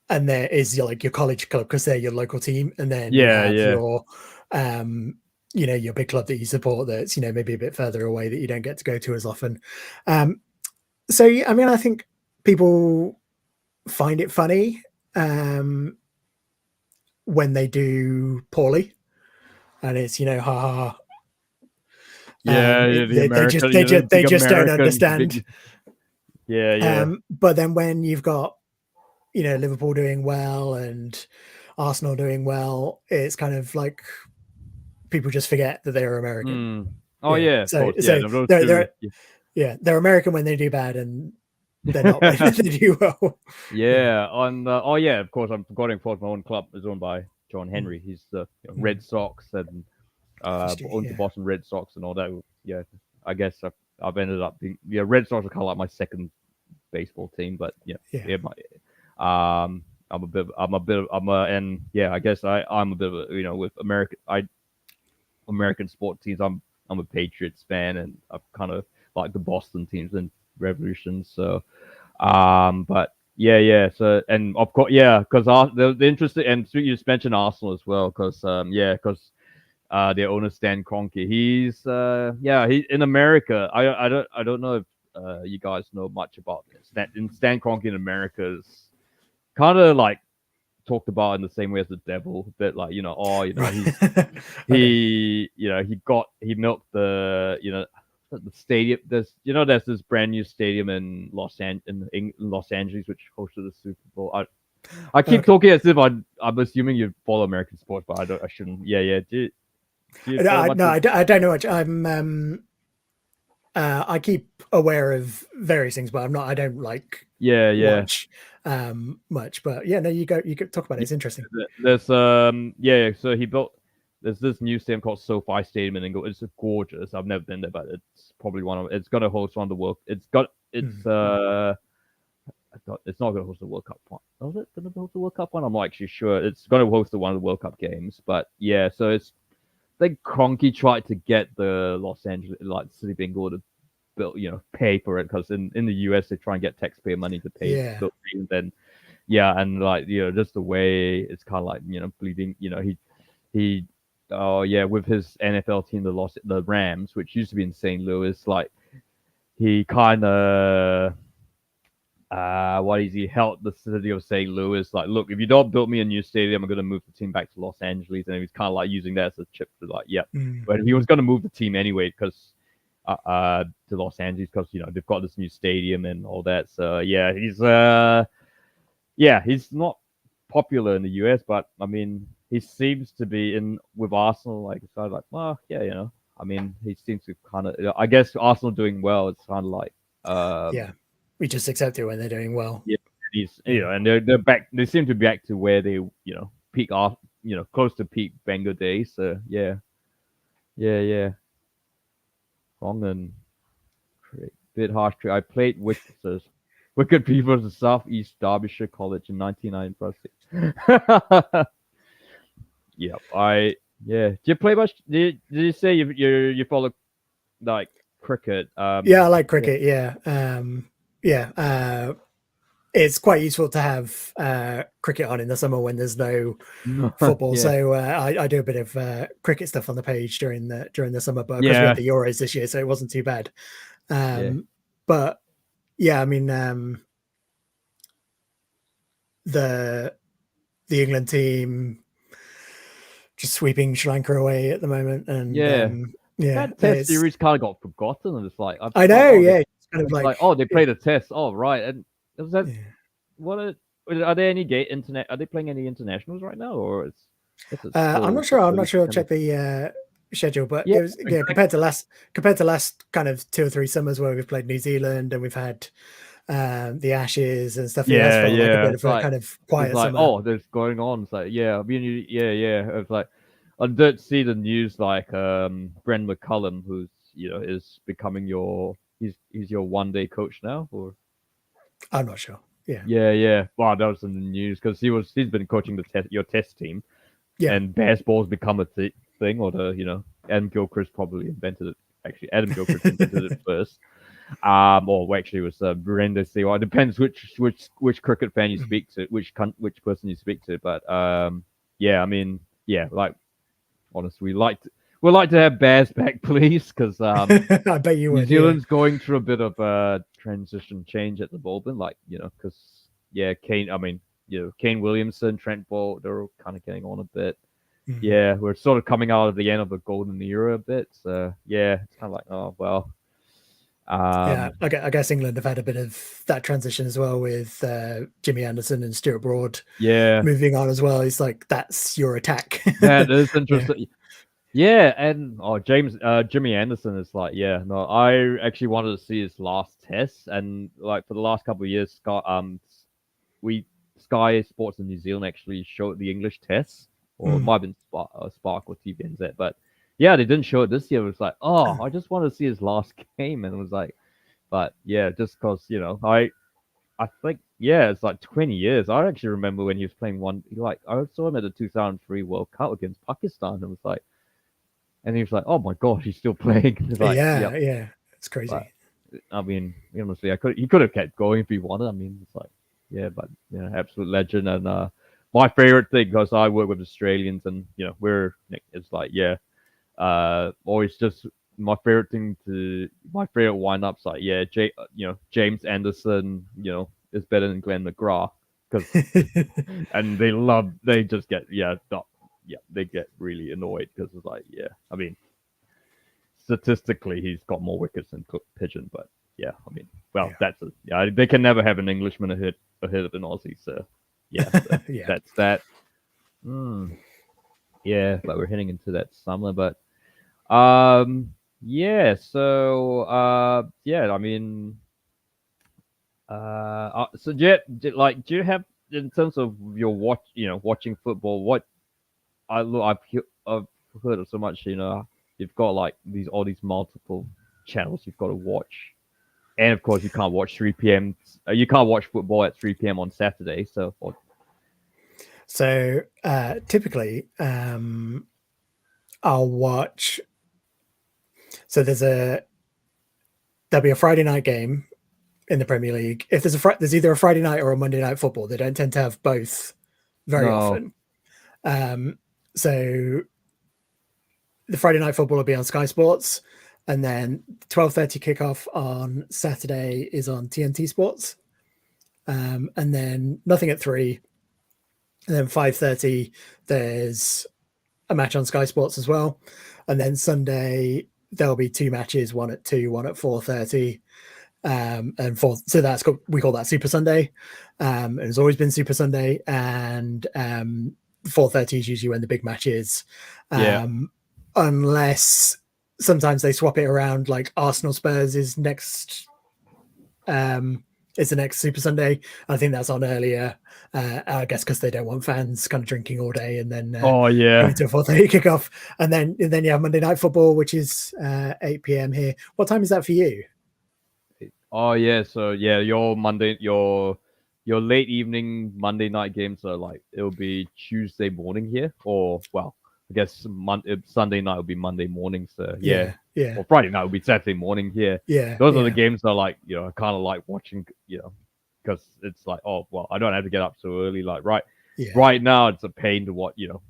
and there is your college club because they're your local team, and then you Yeah, have yeah. your big club that you support that's maybe a bit further away that you don't get to go to as often. So I mean, I think people find it funny when they do poorly. and it's ha ha ha. Yeah, the American, the They big just don't Americans, understand. big. Yeah. But then when you've got Liverpool doing well and Arsenal doing well, it's kind of like people just forget that they're American. Mm. Oh yeah, of So course. Yeah, those two. they're American when they do bad, and they're not when they do well. Yeah, oh yeah, of course. I'm forgetting, of course, my own club is owned by John Mm. Henry. He's the Red Sox and History, owns the Boston Red Sox and all that. Yeah, I guess I've ended up being Red Sox are kind of like my second baseball team, but and yeah, I guess I'm a bit of a, with American sport teams. I'm a Patriots fan, and I've kind of like the Boston teams and Revolutions. So, but yeah. So, and of course, yeah, because the interesting, and you just mentioned Arsenal as well, because because their owner Stan Kroenke, he's he in America. I don't know if you guys know much about this. Stan Kroenke in America is kind of like talked about in the same way as the devil, a bit like he's he milked the stadium. There's this brand new stadium in Los Angeles which hosted the Super Bowl. I keep talking as if I'm assuming you follow American sports, but I shouldn't. Yeah. Do you follow much? I don't know much. I keep aware of various things, but I don't like watch much. But yeah, no, you go talk about it. It's interesting. There's so he built there's this new stadium called SoFi Stadium in England. It's gorgeous. I've never been there, but it's probably it's gonna host one of the world. It's not gonna host the World Cup one. Is it gonna host the World Cup one? I'm not actually sure. It's gonna host one of the World Cup games. But yeah, so I think Kroenke tried to get the Los Angeles, like City of England, to build, pay for it, because in the US they try and get taxpayer money to pay. Yeah. And then and like just the way it's kind of like bleeding. He with his NFL team, the Rams, which used to be in St. Louis, like he kind of he held the city of St. Louis like, look, if you don't build me a new stadium, I'm going to move the team back to Los Angeles. And he was kind of like using that as a chip to like, but he was going to move the team anyway because to Los Angeles, because they've got this new stadium and all that. So yeah, he's not popular in the US, but I mean he seems to be in with Arsenal. Like it's kind of like, well, yeah, I mean he seems to kind of, I guess Arsenal doing well. It's kind of like we just accept it when they're doing well. Yeah, he's and they're back. They seem to be back to where they peak off, close to peak Wenger days. So yeah. Wrong and bit harsh. I played Wicked People of Southeast Derbyshire College in 1996. Did you play much? Did you say you follow like cricket? Yeah, I like cricket. It's quite useful to have cricket on in the summer when there's no football. Yeah. So I do a bit of cricket stuff on the page during the summer. But because we had the Euros this year, so it wasn't too bad. But yeah, I mean the England team just sweeping Sri Lanka away at the moment, and that test series kind of got forgotten, and it's like I know, it's kind of like they played a test. Oh right, and is that are there any internet? Are they playing any internationals right now, or I'm not sure. I'm not sure. I'll check the schedule, but it was compared to last kind of 2 or 3 summers where we've played New Zealand and we've had the Ashes and stuff. Like a bit of a kind of quiet summer. Oh, there's going on. It's like I mean, it's like I did see the news like Brent McCullum, who's is becoming he's your one-day coach now, or I'm not sure. Yeah. Wow, that was in the news because he's been coaching your test team. And baseball's become a thing, or Adam Gilchrist probably invented it. Actually, Adam Gilchrist invented it first. Or actually, it was Brenda Seawell. It depends which cricket fan you speak to, which person you speak to. But I mean, like honestly, we'd like to have Bears back, please, because I bet you would. New Zealand's going through a bit of a transition change at the moment, like because Kane. I mean, Kane Williamson, Trent Bolt, they're all kind of getting on a bit. Mm. yeah, we're sort of coming out of the end of the golden era a bit. So yeah, it's kind of like, oh well. Yeah, Um, I guess England have had a bit of that transition as well with Jimmy Anderson and Stuart Broad yeah, moving on as well. It's like that's your attack. that is Yeah. interesting. Yeah, and Jimmy Anderson is like, yeah, no, I actually wanted to see his last test, and like for the last couple of years, we Sky Sports in New Zealand actually showed the English tests, or it Mm. might have been Spark or TVNZ, but yeah, they didn't show it this year. It was like, oh, I just want to see his last game, and it was like, but yeah, just because I think yeah, it's like 20 years. I actually remember when he was playing like I saw him at the 2003 World Cup against Pakistan, and it was like, and he was like, oh my gosh, he's still playing. It's like, yep, Yeah, it's but crazy. I mean, honestly, he could have kept going if he wanted. I mean, it's like, yeah, but absolute legend. And my favorite thing, because I work with Australians, and it's like, yeah, always just my favorite windups, like, yeah, James Anderson, is better than Glenn McGrath, because and they just get they get really annoyed because it's like, yeah, I mean, statistically, he's got more wickets than Pigeon, but yeah, I mean, well, Yeah. they can never have an Englishman ahead of an Aussie, so yeah, so Yeah. that's that. Mm, yeah, but we're heading into that summer, but yeah, so yeah, I mean, so do you have, in terms of your watching football, what I've heard of so much, you've got like all these multiple channels you've got to watch. And of course, you can't watch 3 p.m. You can't watch football at 3 p.m. on Saturday. So, So typically, I'll watch. So there'll be a Friday night game in the Premier League. If there's either a Friday night or a Monday night football. They don't tend to have both very no, often. So the Friday night football will be on Sky Sports, and then 12:30 kickoff on Saturday is on TNT Sports, and then nothing at 3. And then 5:30 there's a match on Sky Sports as well, and then Sunday there'll be 2 matches, one at 2, one at 4:30. And so we call that Super Sunday. It's always been Super Sunday, and 4:30 is usually when the big match is, yeah, unless sometimes they swap it around. Like Arsenal Spurs is next. It's the next Super Sunday. I think that's on earlier. I guess because they don't want fans kind of drinking all day and then oh going yeah, to a 4:30 kickoff. And then you have Monday Night Football, which is 8 p.m. here. What time is that for you? oh yeah. So yeah, your late evening Monday night games are like, it'll be Tuesday morning here, or well, I guess Sunday night will be Monday morning. So yeah, Yeah, yeah, or Friday night will be Saturday morning here. yeah, Those are the yeah, games that are like, I kind of like watching, because it's like, oh well, I don't have to get up so early. Like yeah. right now, it's a pain to watch. Your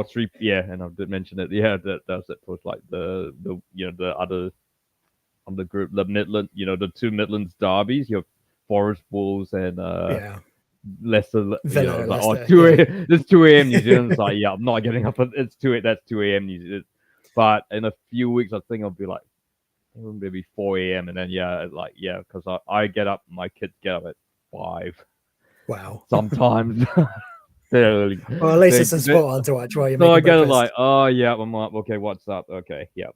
three, yeah, and I did mention it. Yeah, that's it. Was like the other on the group, the Midland, the two Midlands derbies. You have Forest Bulls and Yeah, Leicester. Villa, It's like, oh, Leicester. Yeah, it's 2 a.m. New Zealand. It's like, yeah, I'm not getting up. It's 2. That's 2 a.m. New Zealand. But in a few weeks, I think I'll be like, maybe 4 a.m. and then because I get up, my kids get up at 5 wow. sometimes. They're early. Well, at least They, it's some they sport on to watch while you're so I making gotta like, breakfast. oh yeah, I'm like, okay, what's up? Okay, yeah,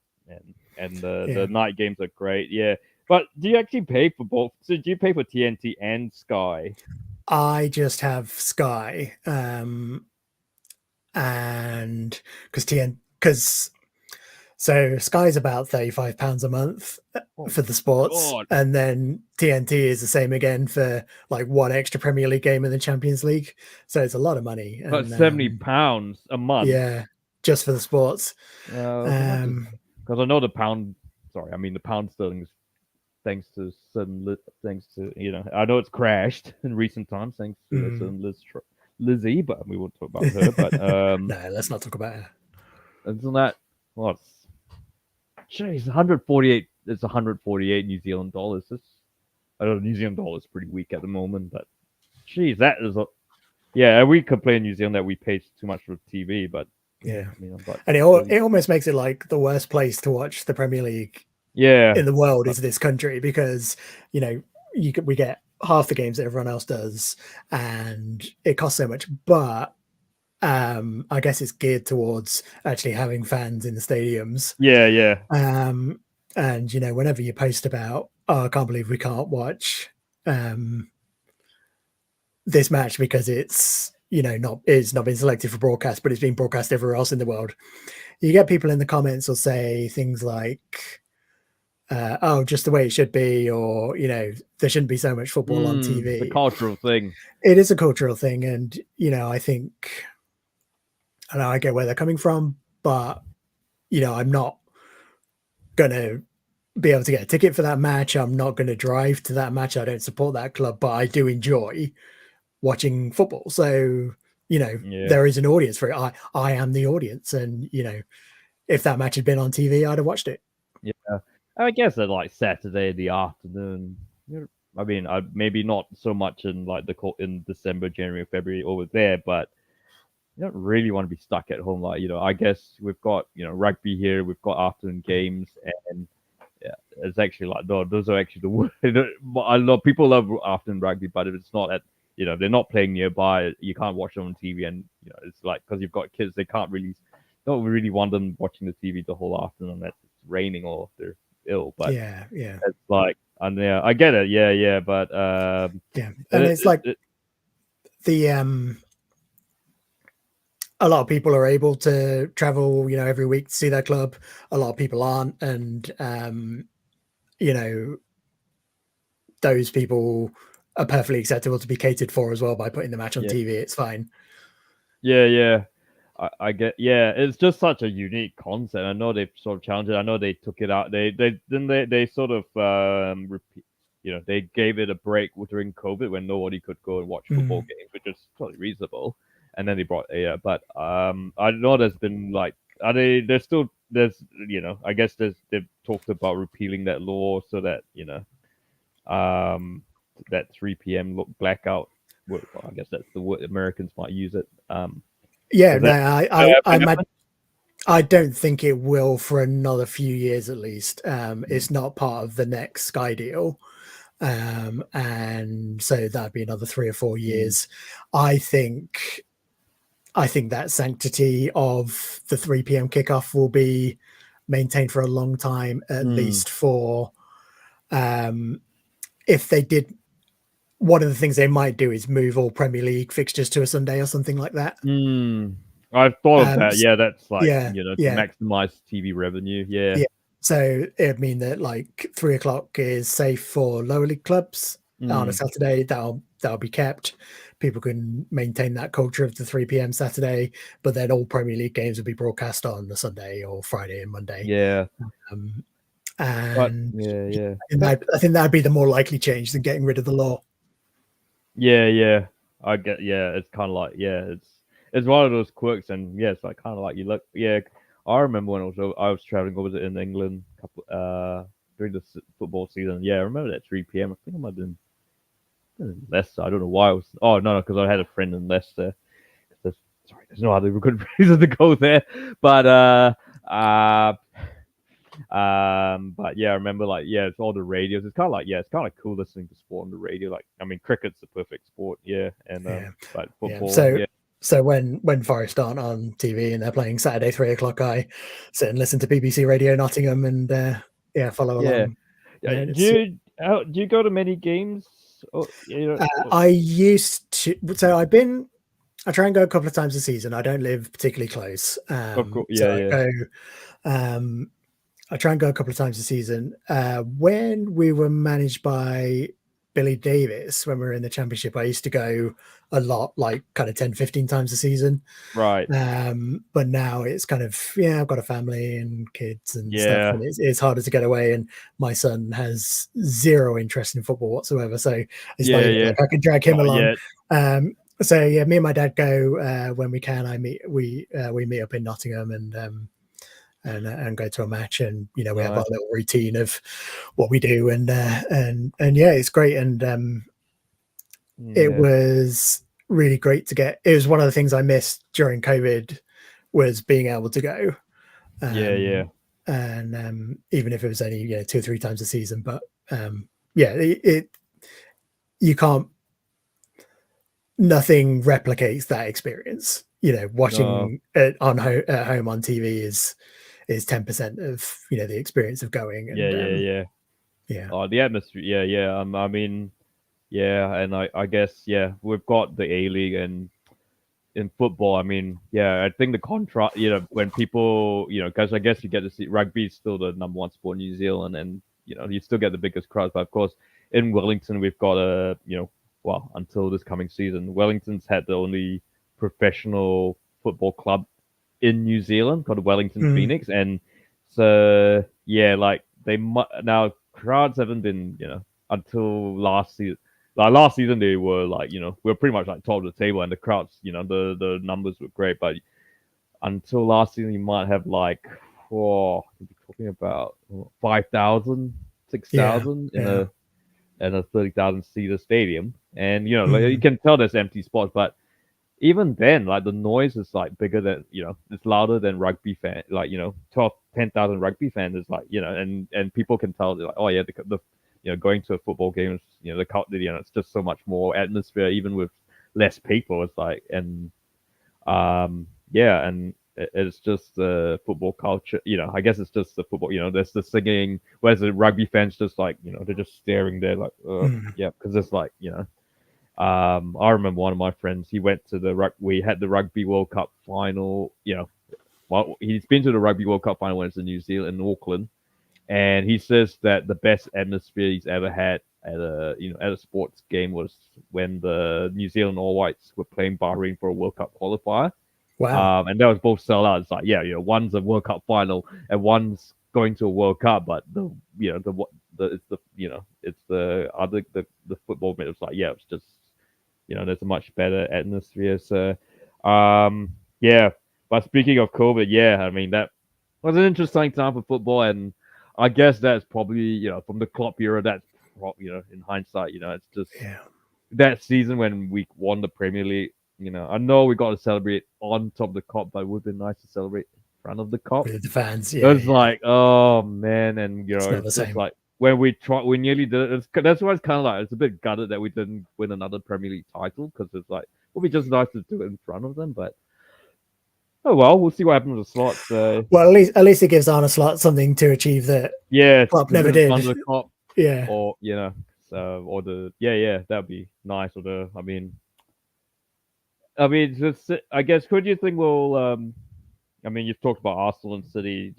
and the Yeah, night games are great, yeah. But do you actually pay for both? So do you pay for TNT and Sky? I just have Sky, and because so Sky's about £35 a month Oh for my the sports, god, and then TNT is the same again for like one extra Premier League game in the Champions League. So it's a lot of money, that's and £70 a month. yeah, just for the sports. How much is? Um, Because I know the pound. Sorry, I mean the pound sterling is, thanks to thanks to I know it's crashed in recent times thanks to a mm. certain Lizzie, but we won't talk about her. But No, let's not talk about it. isn't that what? Jeez, 148. It's 148 New Zealand dollars. I know New Zealand dollar is pretty weak at the moment, but geez, that is a Yeah, and we complain in New Zealand that we pay too much for TV, but Yeah, I mean, I'm like, and well, it almost makes it like the worst place to watch the Premier League yeah, in the world is this country because you know we get half the games that everyone else does, and it costs so much. But I guess it's geared towards actually having fans in the stadiums. yeah, yeah, Um, and whenever you post about, oh, I can't believe we can't watch um, this match because it's not been selected for broadcast, but it's being broadcast everywhere else in the world. You get people in the comments will say things like, "Oh, just the way it should be," or there shouldn't be so much football on it's a TV. cultural thing. It is a cultural thing, and I think I know I get where they're coming from, but I'm not gonna be able to get a ticket for that match. I'm not going to drive to that match. I don't support that club, but I do enjoy watching football. So, Yeah, there is an audience for it. I am the audience. And, if that match had been on TV, I'd have watched it. yeah. I guess at like Saturday in the afternoon. I mean, maybe not so much in like in December, January, February over there, but you don't really want to be stuck at home. Like, I guess we've got rugby here, we've got afternoon games, and yeah, it's actually like no, those are actually the worst. I love people love afternoon rugby, but if it's not at they're not playing nearby, you can't watch them on TV, and it's like because you've got kids, they can't really don't really want them watching the TV the whole afternoon unless it's raining or they're ill. But Yeah. Yeah. it's like, and yeah, I get it, yeah, but Yeah. And it's like the, a lot of people are able to travel, every week to see their club. A lot of people aren't. And, you know, those people are perfectly acceptable to be catered for as well by putting the match on yeah, TV. It's fine. yeah. I get, yeah. It's just such a unique concept. I know they've sort of challenged it. I know they took it out. They sort of repeat. They gave it a break during COVID when nobody could go and watch football Mm. games, which is totally reasonable. And then they brought, yeah. But I know there's been like, are they? There's still I guess they've talked about repealing that law so that that 3 p.m. blackout. Well, I guess that's the word Americans might use it. Yeah, Does no, that I don't think it will for another few years at least. Mm, It's not part of the next Sky deal, and so that'd be another 3 or 4 mm, years. I think that sanctity of the 3 p.m. kickoff will be maintained for a long time, at mm, least for if they did. One of the things they might do is move all Premier League fixtures to a Sunday or something like that. mm. I've thought of that. S Yeah, that's like Yeah, to yeah, maximize TV revenue. Yeah. yeah. So it'd mean that like 3 o'clock is safe for lower league clubs on a Mm, Saturday. That'll be kept. People can maintain that culture of the 3 p.m. Saturday, but then all Premier League games will be broadcast on the Sunday or Friday and Monday. yeah. Um, But and yeah. I think that'd be the more likely change than getting rid of the law. Yeah. I get. Yeah, it's kind of like it's one of those quirks, and yeah, it's like kind of like you look. Yeah, I remember when I was traveling over in England during the football season. Yeah, I remember that 3 p.m. I think I might have been in Leicester. I don't know why I was. Oh no, because I had a friend in Leicester. There's, there's no other good reason to go there. But uh, but yeah, I remember like it's all the radios. It's kind of like it's kind of cool listening to sport on the radio. Like I mean, cricket's the perfect sport. Yeah, and Yeah, but yeah. football. So Yeah, when Forest aren't on TV and they're playing Saturday 3 o'clock, I sit and listen to BBC Radio Nottingham and follow yeah. along. Do It's you go to many games? Oh, I used to. So I try and go a couple of times a season. I don't live particularly close, of course. so Yeah, I yeah. go. Um, I try and go a couple of times a season. When we were managed by Billy Davis, when we were in the championship, I used to go a lot, like kind of 10, 15 times a season. Right. But now it's kind of, I've got a family and kids and stuff, Yeah. and it's harder to get away. And my son has zero interest in football whatsoever. So it's not Yeah, even yeah. like I can drag him Not along. yet. So yeah, me and my dad go when we can. We meet up in Nottingham and go to a match, and we have our Nice. little routine of what we do, and yeah, it's great. And it Yeah. was really great to get. It was one of the things I missed during COVID was being able to go. Yeah. And even if it was only 2 or 3 times a season, but yeah, you can't. Nothing replicates that experience. No. Watching it at home on TV is 10% of the experience of going. And Yeah. yeah, Oh, the atmosphere. Yeah. I mean, yeah, and I guess we've got the A League and in football. I mean, yeah, I think the contrast. When people, because I guess you get to see rugby is still the number one sport in New Zealand, and you still get the biggest crowds. But of course, in Wellington, we've got well, until this coming season, Wellington's had the only professional football club in New Zealand called the Wellington mm, Phoenix, and so yeah, like now crowds haven't been until last season. Like last season, they were like we were pretty much like top of the table, and the crowds the numbers were great, but until last season, you might have like you'd be talking about 5,000, six yeah, thousand yeah, in a 30,000 seater stadium, and like, you mm, can tell there's empty spots, but even then, like the noise is like bigger than it's louder than rugby fan. Like 10,000 rugby fans is like and people can tell they're like, oh yeah, the going to a football game is it's just so much more atmosphere even with less people. It's like and yeah, and it's just the football culture. I guess it's just the football. There's the singing, whereas the rugby fans just like they're just staring there like mm, yeah, because it's like I remember one of my friends. He went to we had the Rugby World Cup final. Well, he's been to the Rugby World Cup final when it's in New Zealand, in Auckland, and he says that the best atmosphere he's ever had at a sports game was when the New Zealand All Whites were playing Bahrain for a World Cup qualifier. wow, And that was both sellouts. It's like one's a World Cup final and one's going to a World Cup, but it's the other the football bit. It's like it's just there's a much better atmosphere. So, yeah. But speaking of COVID, I mean that was an interesting time for football, and I guess that's probably from the Klopp era. That's in hindsight, it's just yeah, that season when we won the Premier League. I know we got to celebrate on top of the Kop, but it would have been nice to celebrate in front of the Kop. with the fans, It yeah, was yeah, like, oh man, and it's not the it's just same. like when we tried, we nearly did it. That's why it's kind of like it's a bit gutted that we didn't win another Premier League title because it's like it would be just nice to do it in front of them. But oh well, we'll see what happens with the slots. Well, at least it gives Arne Slot something to achieve that Yeah, Klopp to never win in front did. of the Kop, Yeah, or so or the that'd be nice. Or just I guess who do you think will I mean, you've talked about Arsenal and City.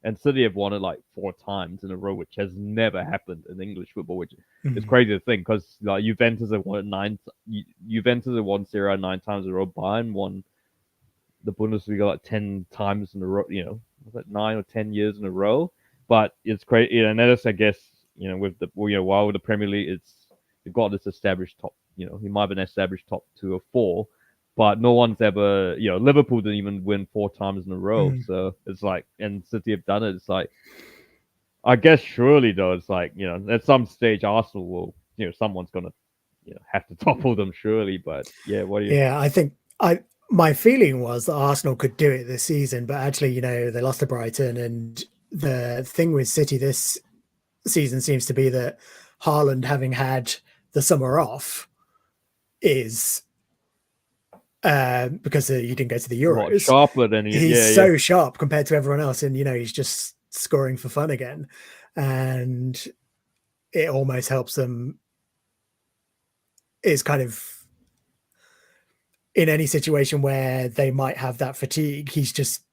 And City have won it like 4 times in a row, which has never happened in English football, which is mm, crazy to think because like Juventus have won it Juventus have won Serie A 9 times in a row. Bayern won the Bundesliga like 10 times in a row. Was it 9 or 10 years in a row? But it's crazy, and that is, I guess, with the while with the Premier League, you've got this established top. He might have been established top 2 or 4, but no one's ever. Liverpool didn't even win 4 times in a row. mm. So it's like, and City have done it. It's like, I guess surely though, it's like at some stage Arsenal will, someone's gonna, have to topple them surely. But yeah, what do you? Yeah, I think my feeling was that Arsenal could do it this season, but actually, they lost to Brighton, and the thing with City this season seems to be that Haaland, having had the summer off, is because he didn't go to the A lot Euros. sharper than He's yeah. so sharp compared to everyone else, and he's just scoring for fun again, and it almost helps them. Is kind of in any situation where they might have that fatigue, he's just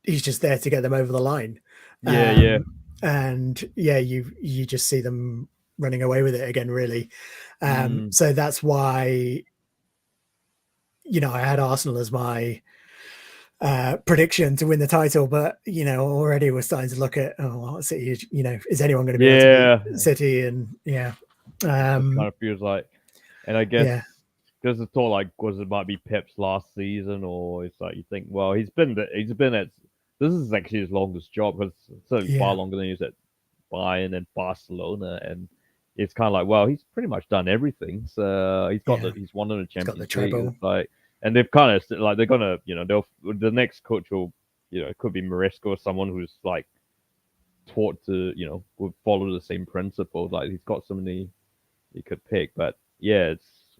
there to get them over the line. Yeah. And yeah, you just see them running away with it again, really. Mm, So that's why I had Arsenal as my prediction to win the title, but already we're starting to look at City. Is anyone going to be able to beat yeah. City? And yeah, Just kind um, of feels like, and I guess yeah, because it's all like, was it might be Pep's last season, or it's like you think, well, he's been at this is actually his longest job because it's certainly far yeah, longer than he was at Bayern and Barcelona, and it's kind of like, well, he's pretty much done everything. So Yeah, he's won the he's got the Champions League. treble. It's like, and they've kind of like they're gonna, the next coach will, it could be Maresca or someone who's like taught to, would follow the same principles. Like he's got so many you could pick, but yeah,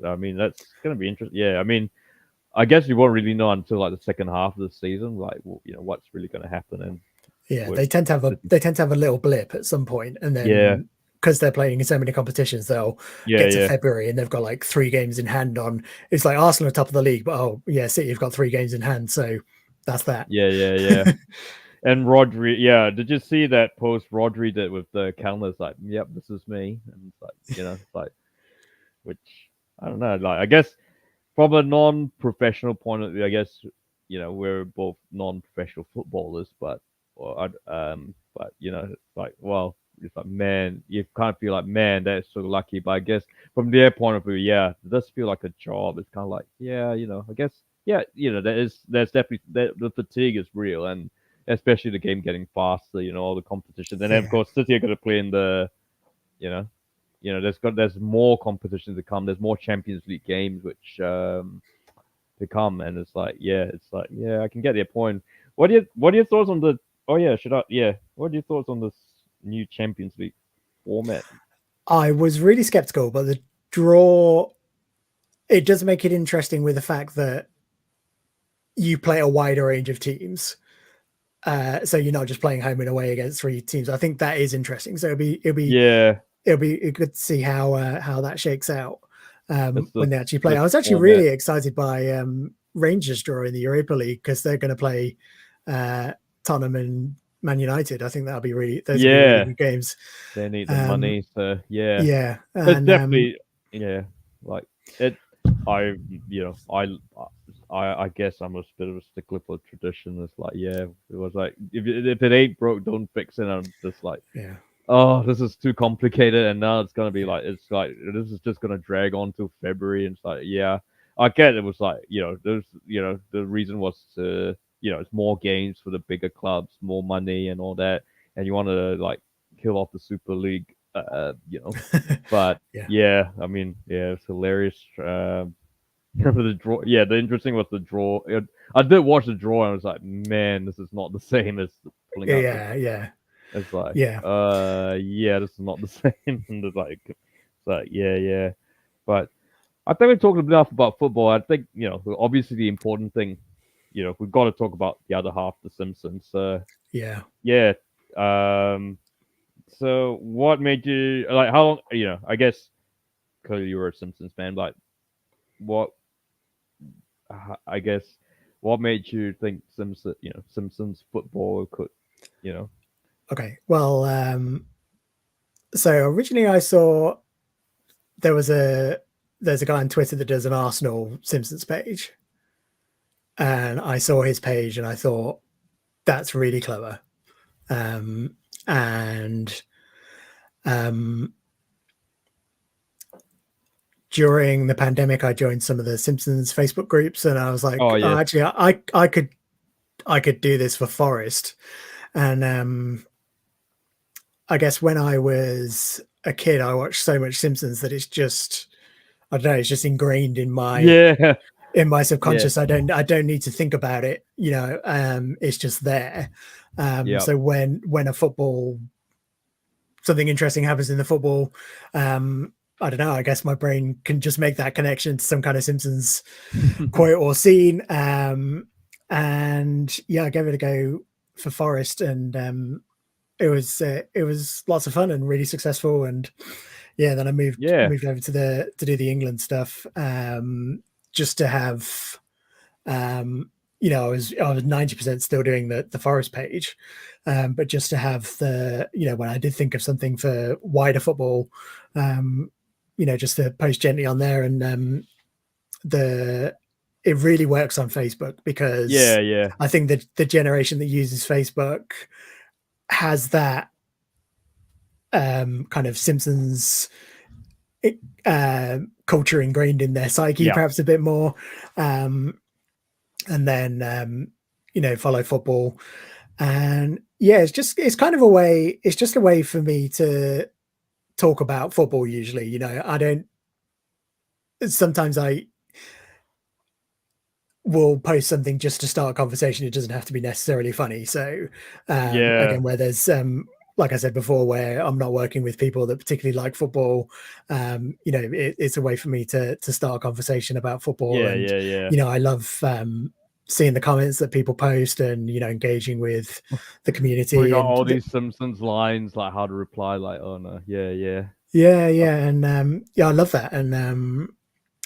I mean, that's gonna be interesting. Yeah, I mean, I guess you won't really know until like the second half of the season, like what's really gonna happen and Yeah, with they tend to have a little blip at some point, and yeah, then because they're playing in so many competitions, they'll yeah, get to yeah, February and they've got like 3 games in hand on. It's like Arsenal are top of the league, but oh yeah, City have got 3 games in hand, so that's that. yeah, yeah, yeah. And Rodri, yeah, did you see that post Rodri did with the counters? Like, yep, this is me, and it's like, it's like, which I don't know. Like, I guess from a non-professional point of view, I guess we're both non-professional footballers, but it's like, well, it's like, man, you kind of feel like, man, that's so lucky. But I guess from their point of view, yeah, it does feel like a job. It's kind of like, yeah, I guess, yeah, there's definitely the fatigue is real, and especially the game getting faster, all the competition, and then of Yeah, course City are going to play in the, you know, there's more competition to come. There's more Champions League games which to come, and it's like, yeah, I can get your point. What are your thoughts on the? Oh yeah, should I? Yeah, what are your thoughts on this new Champions League format? I was really skeptical, but the draw, it does make it interesting with the fact that you play a wider range of teams. So you're not just playing home and away against 3 teams. I think that is interesting. So Yeah, it'll be good to see how that shakes out that's when they actually play. the I was actually format. really excited by Rangers draw in the Europa League because they're going to play Tottenham and Man United. I think those will be really Yeah, good games. they need the Um, money, so yeah, yeah, it's and definitely yeah, like it. I you know I guess I'm a bit of a stickler for tradition. It's like, yeah, it was like, if it ain't broke, don't fix it. I'm just like, yeah, oh, this is too complicated, and now it's gonna be yeah, like, it's like this is just gonna drag on till February, and it's like, yeah, I get it was like, there's, the reason was to, it's more games for the bigger clubs, more money and all that, and you want to like kill off the Super League, but yeah, yeah, I mean, yeah, it's hilarious. The draw, yeah, the interesting was the draw. I did watch the draw, and I was like, man, this is not the same as pulling out the. yeah, yeah, It's like, yeah, yeah, this is not the same. And it's like, yeah, yeah. But I think we talked enough about football. I think, obviously the important thing, we've got to talk about the other half, the Simpsons. yeah. Yeah. Um, so what made you, like, how long, I guess, clearly you were a Simpsons fan, but what, I guess, what made you think Simpsons football could, you know, Okay. Well, so originally I saw there was there's a guy on Twitter that does an Arsenal Simpsons page, and I saw his page and I thought that's really clever. And um, during the pandemic, I joined some of the Simpsons Facebook groups, and I was oh, like, oh, yeah. actually, I could do this for Forest. And I guess when I was a kid, I watched so much Simpsons that it's just, I don't know, it's just ingrained Yeah. in my Yeah. subconscious. I don't need to think about it. It's just there. Yeah. So when a football, something interesting happens in the football, I don't know, I guess my brain can just make that connection to some kind of Simpsons quote or scene. And yeah, I gave it a go for Forest, and it was lots of fun and really successful. And yeah, then I Yeah. moved over to do the England stuff, just to have, I was 90% still doing the Forest page, but just to have when I did think of something for wider football, just to post gently on there. And the it really works on Facebook because Yeah. Yeah. I think that the generation that uses Facebook has that kind of Simpsons culture ingrained in their psyche, Yeah. perhaps a bit more. And then follow football. And yeah, it's kind of a way. It's just a way for me to talk about football usually. You know, I don't. Sometimes I will post something just to start a conversation. It doesn't have to be necessarily funny. So Yeah. again, where there's like I said before, where I'm not working with people that particularly like football, you know, it's a way for me to start a conversation about football. Yeah, And yeah, yeah. you know, I love seeing the comments that people post, and you know, engaging with the Putting community. out And all these Simpsons lines, like how to reply, like, oh no, yeah, yeah. yeah, and yeah, I love that. And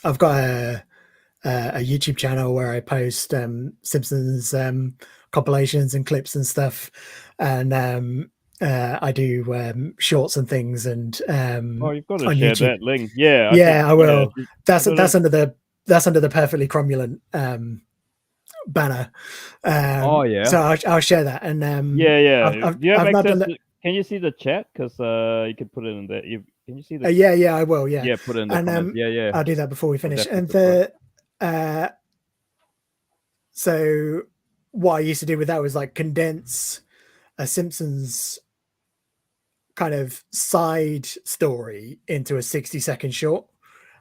I've got a YouTube channel where I post Simpsons compilations and clips and stuff, and I do shorts and things, and Oh, you've got to on share YouTube. that link. Yeah, I should. Yeah, I Yeah, will. That's put it that's in. under the that's under the perfectly cromulent banner. Oh yeah, So I'll share that, and yeah, yeah. Do you have I've not done access that. to? Can you see the chat? Because you can put it in there. Can you see the? Yeah, I will. Yeah, Yeah, put it in the and comments. Yeah, yeah. I'll do that before we I'll finish. definitely And subscribe. the so what I used to do with that was like condense a Simpsons kind of side story into a 60-second short.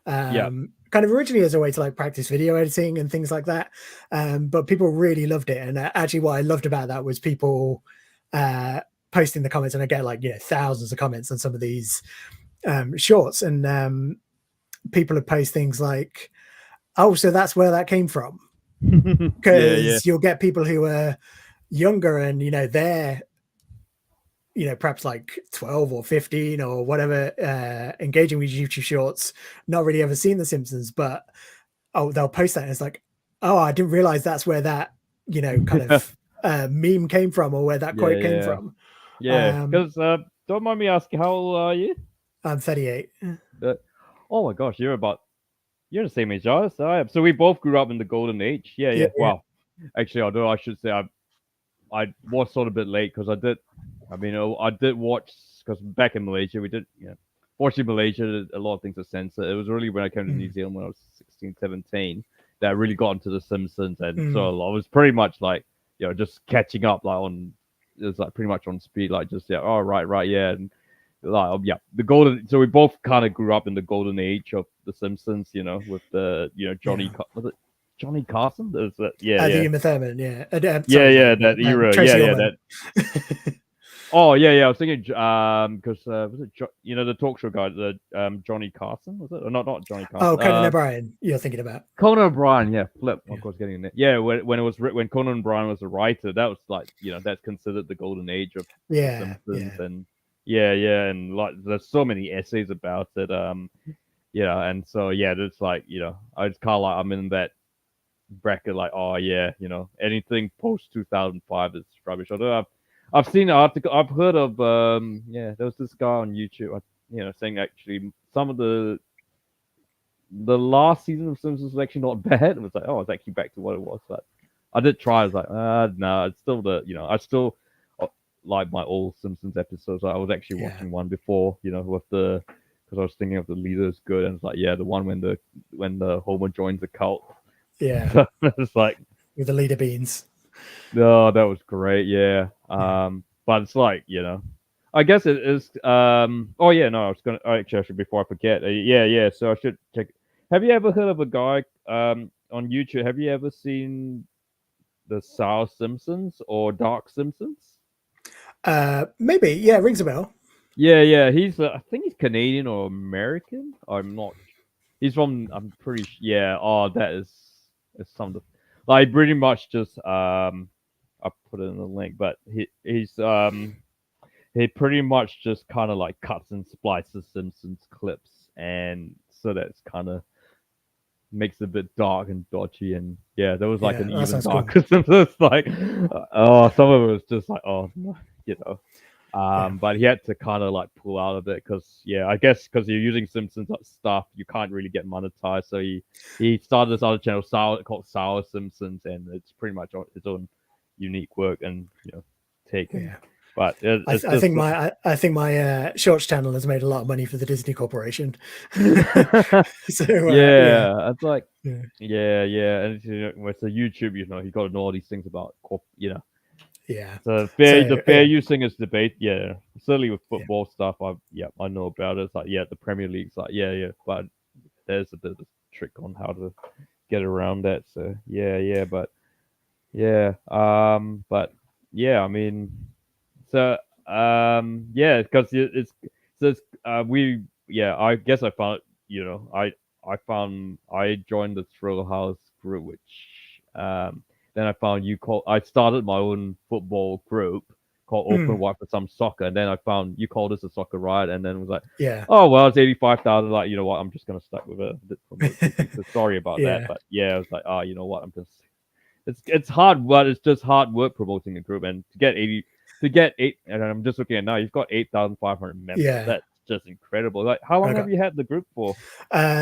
Yeah. Kind of originally as a way to like practice video editing and things like that. But people really loved it. And actually, what I loved about that was people uh, posting the comments, and I get like, you know, thousands of comments on some of these shorts. And people would post things like, oh, so that's where that came from. Yeah, yeah, Because you'll get people who are younger and, you know, they're perhaps like 12 or 15 or whatever, engaging with YouTube shorts, not really ever seen The Simpsons, but they'll post that and it's like, oh, I didn't realize that's where that, kind of meme came from, or where that yeah, quote came yeah, from. yeah. Because don't mind me asking, how old are you? I'm 38. Uh, oh my gosh, you're the same age as I am. So we both grew up in the golden age. Yeah, Yeah, yeah. Wow. Actually, although I should say I was sort of a bit late because I mean, I did watch because back in Malaysia we did, fortunately Malaysia, a lot of things are censored. It was really when I came to New mm, Zealand when I was 16, 17 that I really got into the Simpsons, and so mm, I was pretty much like, just catching up like it was like pretty much on speed, like just oh right, yeah, and like yeah, the golden. So we both kind of grew up in the golden age of the Simpsons, with the yeah. Was it Johnny Carson? There's yeah, The yeah. Uma Thurman, yeah. Yeah, Sorry, not yeah, Uma, that era. Yeah, Tracy yeah, Ullman. that. Oh, yeah, yeah. I was thinking, because was it the talk show guy, the Johnny Carson, was it? Or not Johnny Oh, Carson. Conan O'Brien, you're thinking about. Conan O'Brien. Yeah, flip. Of Yeah, course, getting in there. Yeah, when it was when Conan O'Brien was a writer, that was like that's considered the golden age of the yeah, Simpsons, yeah, and yeah, and like there's so many essays about it. And so yeah, it's like I just kind of like I'm in that bracket, like, oh yeah, anything post 2005 is rubbish. Although I've seen an article, I've heard of there was this guy on YouTube, saying actually some of the last season of Simpsons was actually not bad. It was like, oh, it's actually back to what it was. But I did try. I was like, no, it's still I still like my old Simpsons episodes. I was actually yeah, watching one before, with because I was thinking of the leader is good, and it's like, yeah, the one when the Homer joins the cult. yeah. So it's like, With the leader beans. no, that was great. Yeah. Yeah. But it's like, I guess it is. Oh yeah, no, I was gonna actually before I forget. Yeah. So I should check. Have you ever heard of a guy on YouTube? Have you ever seen the Sour Simpsons or Dark Simpsons? Maybe, yeah, rings a bell. Yeah, yeah. I think he's Canadian or American. I'm not. He's from. I'm pretty. Yeah. Oh, that is some of the, like pretty much just I put it in the link, but he pretty much just kind of like cuts and splices Simpsons clips, and so that's kind of makes it a bit dark and dodgy, and yeah, there was like Yeah, an that even sounds cool. darker Simpsons, like oh, some of it was just like oh, no, you know. Yeah, But he had to kind of like pull out of it because, yeah, I guess because you're using Simpsons stuff, you can't really get monetized. So he started this other channel called Sour Simpsons, and it's pretty much his own unique work and take. And yeah. but it's I just think my shorts channel has made a lot of money for the Disney Corporation. So yeah, yeah, it's like yeah, yeah, and with the YouTube, you got to know all these things about Yeah. So So the fair use thing is debate. Yeah, certainly with yeah. football stuff, I know about it. It's like the Premier League's like but there's a bit of a trick on how to get around that. So but I mean, so because I guess I found I joined the Thrill House group, which then I started my own football group called Open Mm, White for Some Soccer, and then I found you called us a soccer riot, and then it was like, yeah. oh well, it's 85,000. Like, you know what, I'm just gonna stick with it. Promote quickly. So sorry about that, Yeah. but I was like, you know what, I'm just it's hard, but it's just hard work promoting a group, and to get eight, and I'm just looking at now, you've got 8,500 members. Yeah. That's just incredible. Like, how I long have got you had the group for?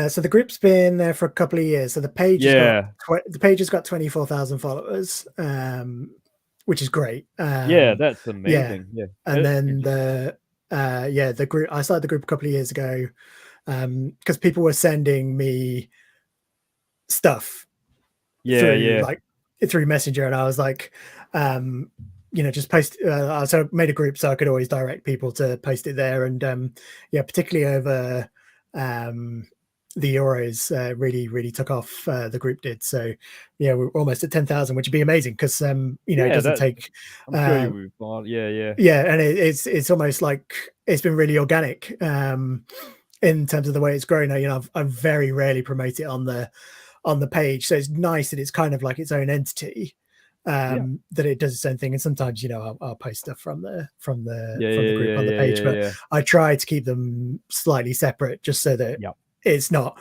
so the group's been there for a couple of years. So Yeah, the page has got 24,000 followers, which is great. yeah, that's Yeah, amazing. Yeah, and then the group, I started the group a couple of years ago because people were sending me stuff through yeah, through Messenger, and I was like, um, just post. So I made a group so I could always direct people to post it there, and particularly over um, the Euros, really took off. The group did. So we're almost at 10,000, which would be amazing because it yeah. doesn't That take. I'm sure Uh, you will. Yeah, yeah, and it's almost like it's been really organic. In terms of the way it's grown, I very rarely promote it on the page, so it's nice that it's kind of like its own entity, yeah, that it does its own thing. And sometimes I'll post stuff from the yeah, from the yeah, group yeah, on the yeah, page, yeah, but yeah, I try to keep them slightly separate just so that yeah, it's not.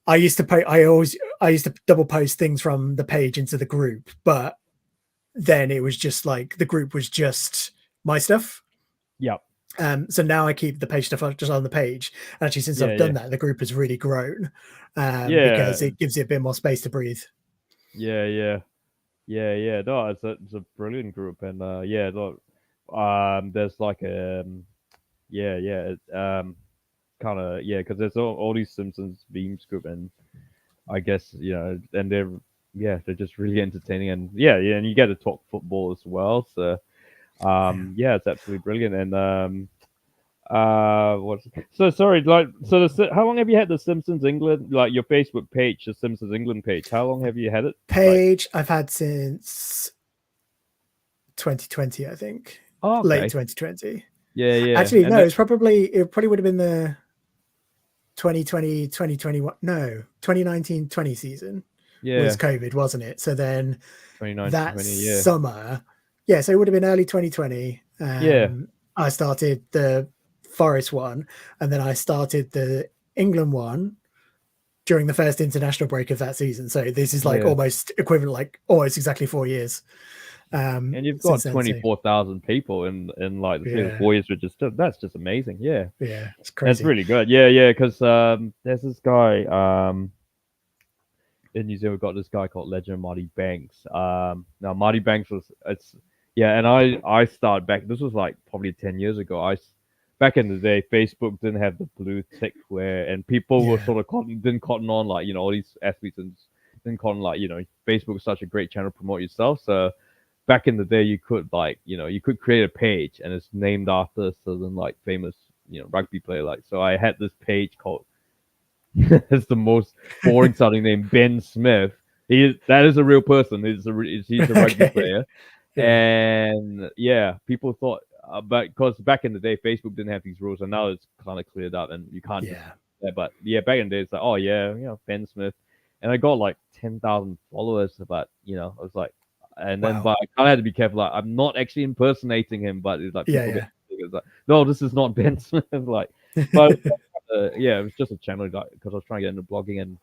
I used to double post things from the page into the group, but then it was just like the group was just my stuff. yeah, So now I keep the page stuff just on the page. Actually, since yeah, I've yeah, done that, the group has really grown because yeah, it gives it a bit more space to breathe. yeah, yeah. Yeah. No, it's a brilliant group, and look, there's like it's kind of because there's all these Simpsons memes group, and I guess and they're just really entertaining, and and you get to talk football as well, so Yeah. it's absolutely brilliant, and what's so sorry, like how long have you had the Simpsons England, like your Facebook page, the Simpsons England page? How long have you had it? Like, Page I've had since 2020, I think. oh, Late okay, 2020. yeah, Actually, and no, that, it probably would have been the 2020, 2021, no, 2019-20 season was yeah, COVID, wasn't it? So then 2019, that 20, summer, yeah, so it would have been early 2020. yeah, I started the Forest one, and then I started the England one during the first international break of that season. So this is like yeah. almost equivalent, like almost exactly 4 years And you've since got then. So 24,000 people in like the space of yeah, 4 years, which is that's just amazing. Yeah, yeah, it's that's crazy. really good. Yeah, because there's this guy in New Zealand. We've got this guy called Legend Marty Banks. Now Marty Banks was it's and I started back. This was like probably 10 years ago. Back in the day, Facebook didn't have the blue tick where, and people were Yeah, sort of didn't cotton on, like all these athletes and didn't cotton, like Facebook was such a great channel to promote yourself. So back in the day, you could you could create a page and it's named after a certain like famous rugby player. Like, so I had this page called it's the most boring sounding name, Ben Smith. That is a real person. He's a rugby okay, player, yeah, and people thought, but because back in the day, Facebook didn't have these rules, and now it's kind of cleared up, and you can't just. yeah, Yeah, but back in the day, it's like, oh yeah, Ben Smith, and I got like 10,000 followers. But I was like, and then wow, but I kind of had to be careful. Like, I'm not actually impersonating him, but it's like people get yeah, it's like, no, this is not Ben Smith. Like, but yeah, it was just a channel because I was trying to get into blogging, and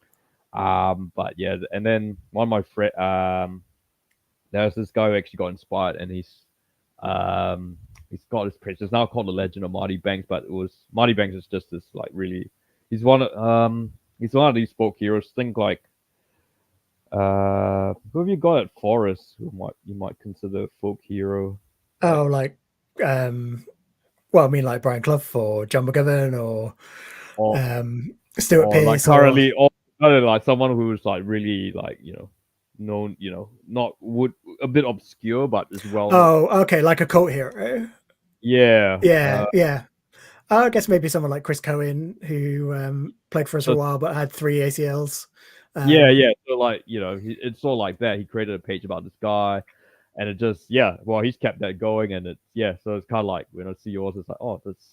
but yeah, and then one of my friend there's this guy who actually got inspired, and he's got his page. It's now called the Legend of Marty Banks, but it was Marty Banks is just this like really he's he's one of these folk heroes. Think like who have you got at Forest who you might consider a folk hero? Like oh, like well, I mean, like Brian Clough or John McGovern or or Stuart or like Pearce or currently or like someone who's like really like known, not would a bit obscure, but as well known. Oh, okay, like a cult hero. Yeah. Yeah, yeah. I guess maybe someone like Chris Cohen, who played for us for a So while but had 3 ACLs. yeah, Um, yeah. So like, it's sort of like that. He created a page about this guy, and it just well, he's kept that going, and so it's kind of like when I see yours, it's like, oh, that's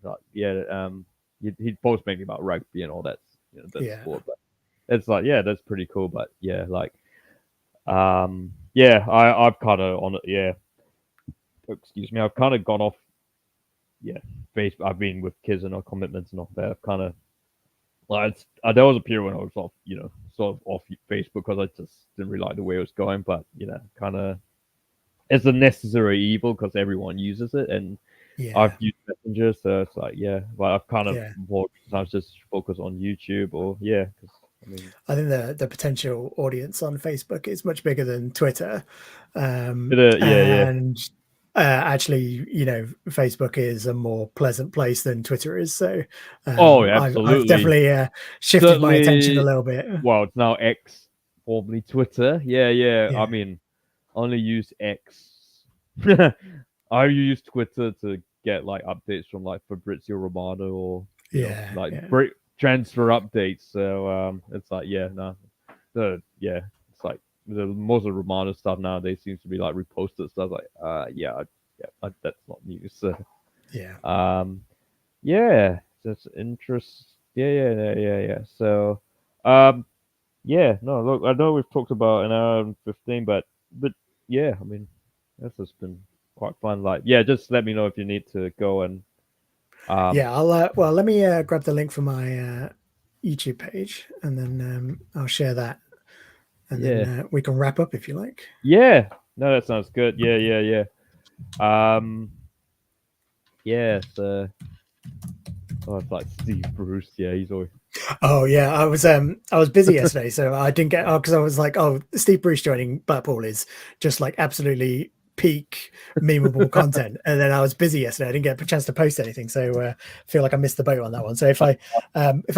like, he'd post mainly about rugby and all that, that yeah, sport, but it's like, yeah, that's pretty cool, but yeah, like, I've kind of on it, yeah. Excuse me, I've kind of gone off, yeah, Facebook. I've been with kids and our commitments and all that. I've kind of like there was a period when I was off, sort of off Facebook because I just didn't really like the way it was going. But kind of it's a necessary evil because everyone uses it, and I've yeah, used Messenger, so it's like, yeah. But I've kind of yeah. more sometimes just focus on YouTube or yeah, because I mean, I think the potential audience on Facebook is much bigger than Twitter, yeah, yeah. and actually, Facebook is a more pleasant place than Twitter is. So Oh, I've absolutely, definitely shifted my attention a certainly. little bit. Well, it's now X, formerly Twitter. Yeah, yeah. I Yeah, mean, only use X. I use Twitter to get like updates from like Fabrizio Romano or yeah, like yeah, break transfer updates. So it's like, yeah, no, it's like most of Romano stuff nowadays seems to be like reposted stuff. Like that's not news. So yeah. um yeah, that's interest. Yeah. So um yeah, no, look, I know we've talked about an hour and 15, but yeah, I mean, this has been quite fun. Like, yeah, just let me know if you need to go and um, Yeah, I'll well, let me grab the link for my YouTube page, and then I'll share that, and then yeah, we can wrap up if you like. yeah. No, that sounds good. Yeah. Um, yeah. So, oh, it's like Steve Bruce. Yeah, he's always. Oh yeah, I was busy yesterday, so I didn't get because I was like, oh, Steve Bruce joining Blackpool is just like absolutely peak memeable content, and then I was busy yesterday. I didn't get a chance to post anything, so I feel like I missed the boat on that one. So if I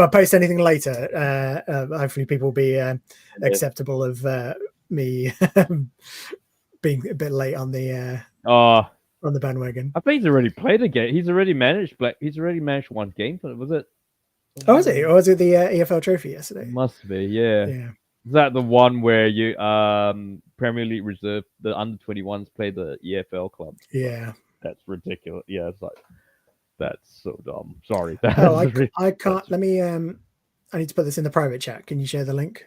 post anything later, hopefully people will be Yeah. acceptable of me being a bit late Uh, on the bandwagon. I think he's already played a game. He's already managed Black. He's already managed one game. Was it? Oh, was it? Or was it the EFL Trophy yesterday? Must be. Yeah. Yeah, Is that the one where you Premier League reserve the under 21s play the EFL clubs? Like, yeah. that's ridiculous. Yeah, it's like that's so dumb. Sorry, Oh, that's I can't. that's Let me. I need to put this in the private chat. Can you share the link?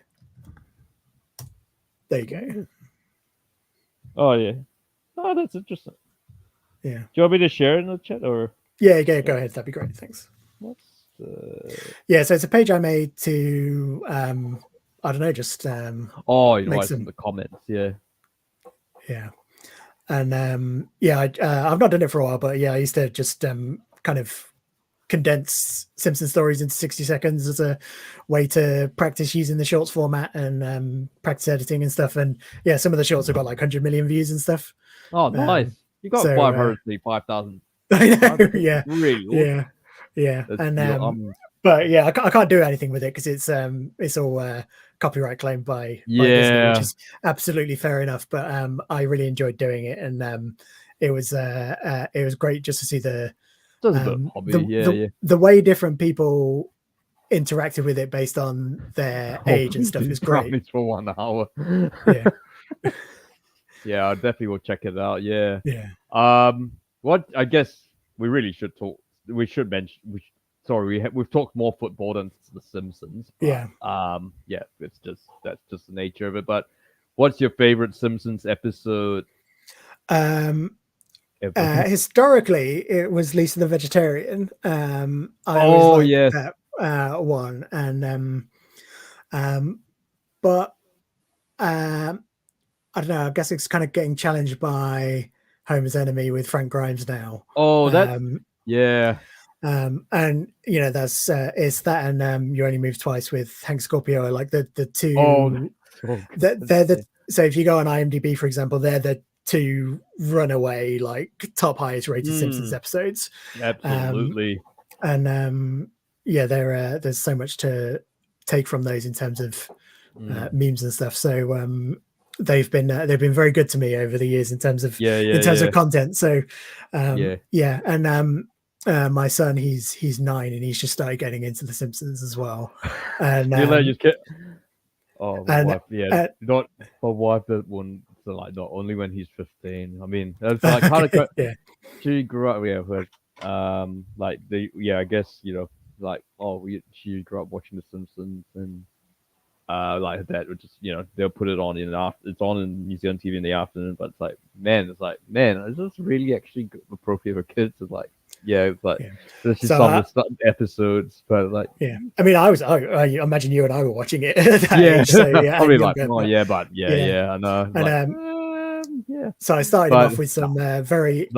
There you go. oh yeah. Oh, that's interesting. Yeah. Do you want me to share it in the chat or Yeah. Go ahead. That'd be great. Thanks. what's the? Yeah. So it's a page I made to. I don't know. Just Oh, you make write in some. the comments. Yeah. Yeah. And yeah, I've not done it for a while, but yeah, I used to just kind of condense Simpson stories into 60 seconds as a way to practice using the shorts format and practice editing and stuff. And yeah, some of the shorts have got like 100 million views and stuff. Oh, nice. You got So 505,000 I know, subscribers. That's yeah, really awesome. yeah. That's And you. but yeah, I can't do anything with it because it's all copyright claimed by Disney, which Yeah. is absolutely fair enough. But I really enjoyed doing it, and it was great just to see Just a bit of hobby. Yeah. the way different people interacted with it based on their Oh, age and please stuff is didn't great. promise for 1 hour. Yeah, Yeah, I definitely will check it out. Yeah. yeah, What I guess we really should talk. We should mention. Sorry, we've talked more football than The Simpsons, but yeah. yeah, that's just the nature of it. But what's your favorite Simpsons episode Um, ever? historically, it was Lisa the Vegetarian. I always Oh liked yes. that one, and but I don't know. I guess it's kind of getting challenged by Homer's Enemy with Frank Grimes now. Oh, that's Um, yeah. and that's it's that and You Only Move Twice with Hank Scorpio are like the Oh, that's two so that good. they're Yeah, the so if you go on IMDb for example, they're the two runaway like top highest rated Simpsons episodes. Um, absolutely. and yeah, there's so much to take from those in terms of memes and stuff. So they've been very good to me over the years in terms of content. So yeah, and my son, he's 9 and he's just started getting into the Simpsons as well. And oh, my wife, not my wife. That one, so like not only when he's 15. I mean, that's like kind of she grew up with like I guess like she grew up watching The Simpsons and like that would just they'll put it on it's on in New Zealand TV in the afternoon, but it's like man, is this really actually appropriate for kids? It's like it's like there's just some of the episodes, but like I mean, I imagine you and I were watching it at that age, so probably like I know, and so I started him off with some very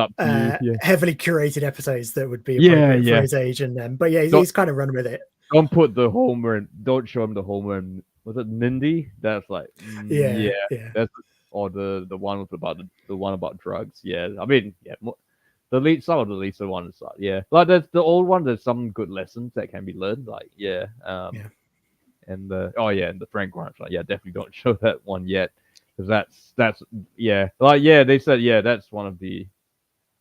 heavily curated episodes that would be appropriate for his age, and but he's kind of run with it. Don't put the Homer and don't show him the Homer and was it Mindy? That's like that's or the one about the one about drugs. Yeah, I mean some of the Lisa ones like there's the old one. There's some good lessons that can be learned. Like and the and the Frank Grimes one. Definitely don't show that one yet because that's they said that's one of the.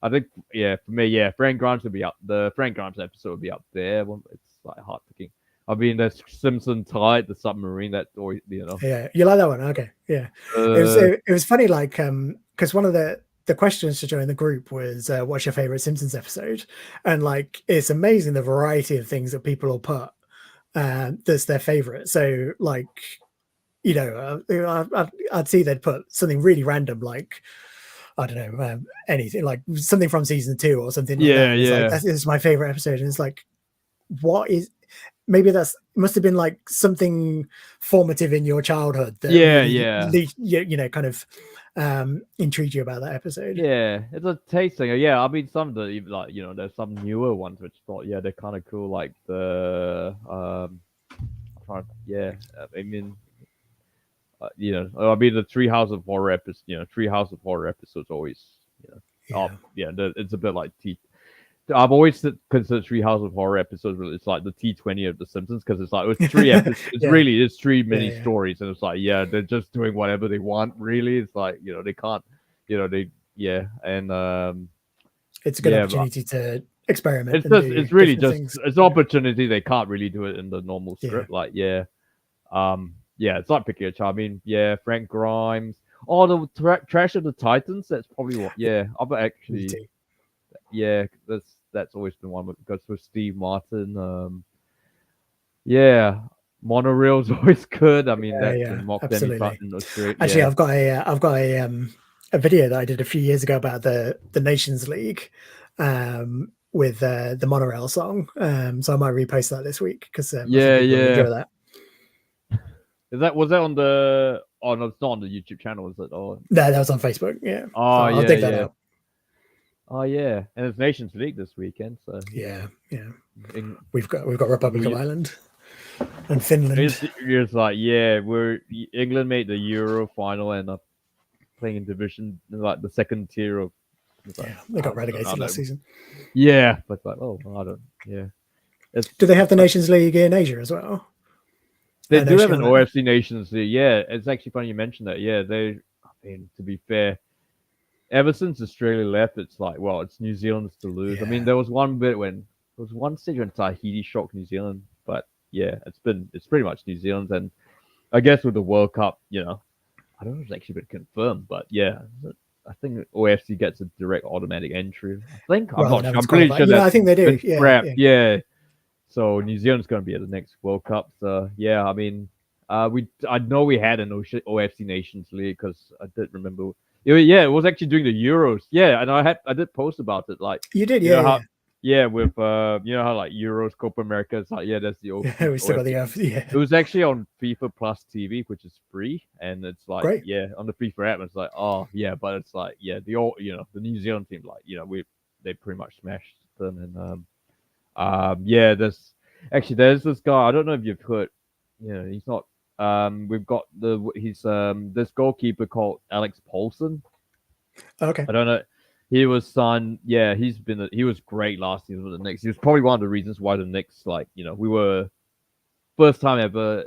I think for me Frank Grimes would be up. The Frank Grimes episode would be up there. It's like hard picking. I mean, there's Simpson Tide, the submarine. That always, Yeah, you like that one? Okay, yeah. It was funny, like, because one of the questions to join the group was, "What's your favorite Simpsons episode?" And like, it's amazing the variety of things that people will put that's their favorite. So, like, I'd see they'd put something really random, like, I don't know, anything like something from season 2 or something. Like that. It's like, this is my favorite episode, and it's like, what is? Maybe must have been like something formative in your childhood that kind of intrigued you about that episode. Yeah, it's a taste thing. I mean, some of the like there's some newer ones which thought they're kind of cool, like the I mean. I mean the Treehouse of Horror episode. Treehouse of Horror episodes always. It's a bit like I've always considered Treehouse of Horror episodes. It's like the T20 of The Simpsons because it's like it's 3 episodes. It's 3 mini stories, and it's like they're just doing whatever they want. Really, it's like they can't. And it's a good opportunity to experiment. It's really just it's an opportunity. They can't really do it in the normal script. Like it's like picking a child. I mean, Frank Grimes. Oh, the Trash of the Titans. That's probably what. I've actually. Yeah, that's always been one because with Steve Martin. Monorail's always good. I mean, absolutely. Actually, I've got a video that I did a few years ago about the Nations League. With the Monorail song, so I might repost that this week because enjoy that. Was that on the? Oh no, it's not on the YouTube channel, is it? Oh no, that was on Facebook. Yeah. Oh I'll dig that out. Oh yeah, and it's Nations League this weekend. So yeah. We've got Republic of Ireland and Finland. It's like England made the Euro final and up playing in division like the second tier of. They got relegated last season. Yeah, but like I don't. Yeah. Do they have the Nations League in Asia as well? They do have an OFC Nations League. Yeah, it's actually funny you mentioned that. Yeah, I mean, to be fair, ever since Australia left, it's like, well, it's New Zealand's to lose. Yeah. I mean, there was one bit when there was one stage when Tahiti shocked New Zealand, but it's pretty much New Zealand's. And I guess with the World Cup, I don't know if it's actually been confirmed, but I think OFC gets a direct automatic entry. I think I'm pretty sure. I think they do. Yeah. So New Zealand's going to be at the next World Cup. So I mean, I know we had an OFC Nations League because I did remember. It was actually during the Euros. Yeah, and I did post about it. Like you did, with how like Euros, Copa America. It's like that's the we still got the It was actually on FIFA Plus TV, which is free, and it's like on the FIFA app. It's like but it's like the the New Zealand team they pretty much smashed them and there's this guy. I don't know if you've heard. He's not. We've got this goalkeeper called Alex Paulson. Okay. I don't know. He was signed. Yeah, he was great last season with the Knicks. He was probably one of the reasons why the Knicks, we were first time ever,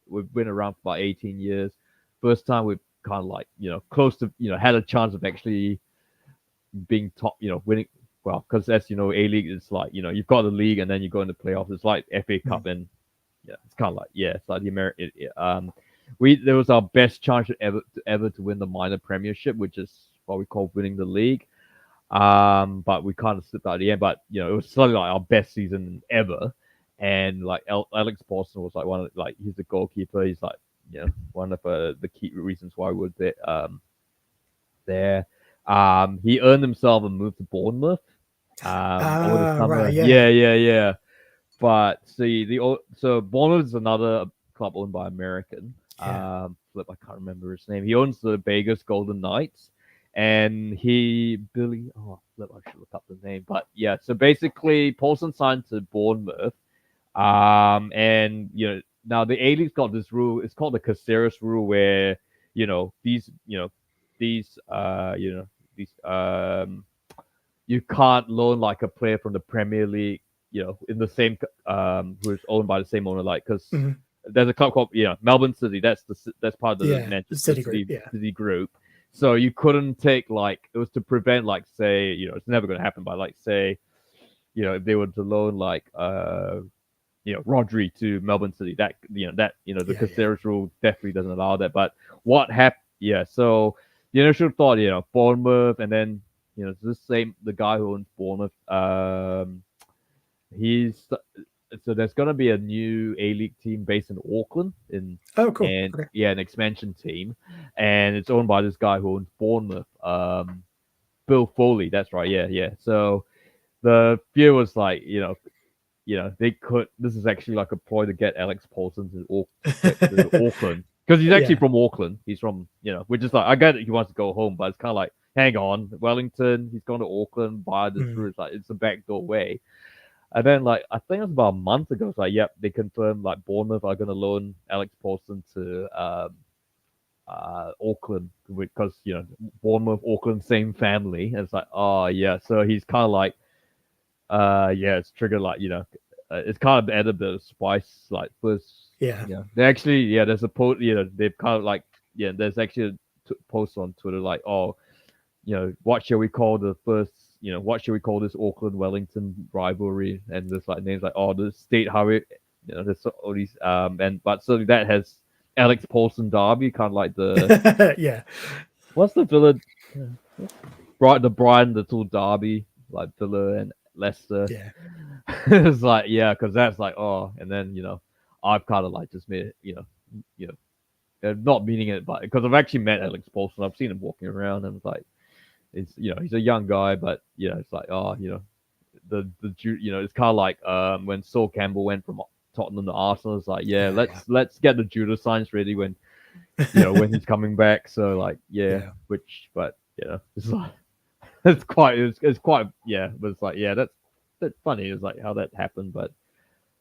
we've been around for about 18 years. First time we've kind of like close to had a chance of actually being top, winning. Well, because as you know, A League is like you've got the league and then you go into playoffs. It's like FA Cup and it's kind of like it's like the American. There was our best chance ever to win the minor premiership, which is what we call winning the league. But we kind of slipped out at the end. But it was slightly like our best season ever. And like Alex Paulson was like one of he's the goalkeeper. He's like one of the key reasons why we're there. He earned himself a move to Bournemouth over the summer. Right, Yeah. But see, so Bournemouth is another club owned by American. Yeah. Flip, I can't remember his name. He owns the Vegas Golden Knights, and Billy. Oh, flip, I should look up the name. But yeah, so basically, Paulson signed to Bournemouth, and now the A League's got this rule. It's called the Caceres rule, where these you can't loan like a player from the Premier League, in the same who's owned by the same owner, like because there's a club called Melbourne City. That's part of the Manchester City group. So you couldn't take like it was to prevent like say it's never going to happen, but like say if they were to loan like Rodri to Melbourne City, the Caceres rule definitely doesn't allow that. But what happened? Yeah, so the initial thought, Bournemouth, and then the guy who owns Bournemouth. So there's gonna be a new A League team based in Auckland, cool. And an expansion team, and it's owned by this guy who owns Bournemouth, Bill Foley. That's right, yeah. So the fear was like, they could. This is actually like a ploy to get Alex Paulson to Auckland because he's actually from Auckland. He's from which is like I get it. He wants to go home, but it's kind of like, hang on, Wellington. He's going to Auckland via this route. Like it's a backdoor way. And then like I think it was about a month ago. It's like, yep, they confirmed like Bournemouth are going to loan Alex Paulson to Auckland because Bournemouth, Auckland, same family. And it's like, oh yeah, so he's kind of like. It's triggered like it's kind of added a bit of spice like first. They actually there's a post they've kind of like there's actually a post on Twitter like what shall we call the first what shall we call this Auckland Wellington rivalry, and there's like names like the State Highway there's all these but so that has Alex Paulson Derby, kind of like the what's the Villa the Brian Little Derby, like Villa and Leicester. It's like because that's like and then I've kind of like just made not meaning it, but because I've actually met Alex Paulson, I've seen him walking around, and it's like it's he's a young guy, but it's like the it's kind of like when Sol Campbell went from Tottenham to Arsenal. It's like let's get the judo signs ready when when he's coming back. So like which but it's like. It's quite but it's like that's funny. It's like how that happened, but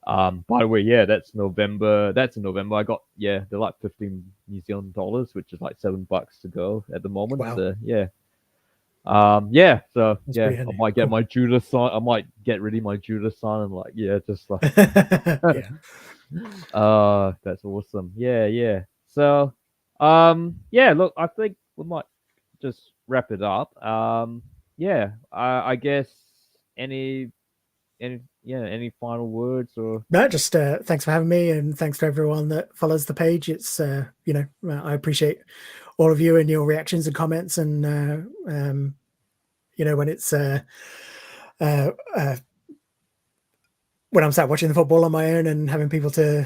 by the way, that's November. That's in November. I got they're like 15 New Zealand dollars, which is like $7 to go at the moment. Wow. So so I might get my judo sign. I might get rid of my judo sign and like just like that's awesome. So look, I think we might just wrap it up. I guess any final words or no, just thanks for having me, and thanks to everyone that follows the page. It's I appreciate all of you and your reactions and comments, and when it's when I'm sat watching the football on my own and having people to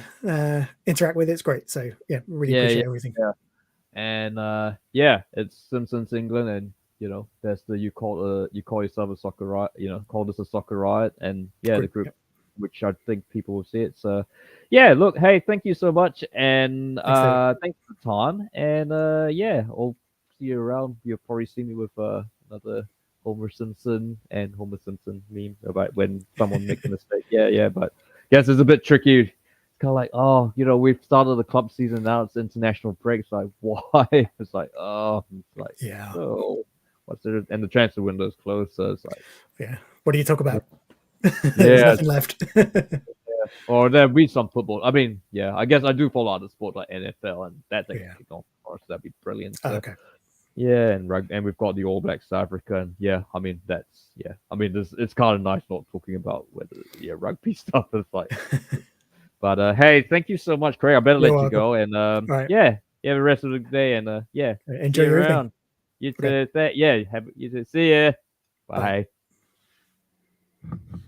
interact with, it's great. So really appreciate everything. And it's Simpsons England, and that's the you call yourself a soccer riot, call this a soccer riot, and the group, which I think people will see it. So look, hey, thank you so much, and thanks for the time, and I'll see you around. You'll probably see me with another Homer Simpson meme about when someone makes a mistake. But yes, it's a bit tricky. Kind of like, we've started the club season now. It's international break. It's like, why? It's like, so what's it? And the transfer window is closed, so it's like, what do you talk about? There's nothing left. or there'll be some football. I mean, yeah, I guess I do follow other sports like NFL, and that's actually Yeah. on for us. That'd be brilliant. Oh, So, okay. yeah, and we've got the All Blacks South Africa, and yeah, I mean I mean it's kind of nice not talking about whether rugby stuff. It's like, but hey, thank you so much, Craig. I better You're let you welcome. go, and Right. yeah, you have the rest of the day, and yeah, Enjoy see you your evening. around. You Okay. too. Yeah, have you too. See ya. Bye. Bye.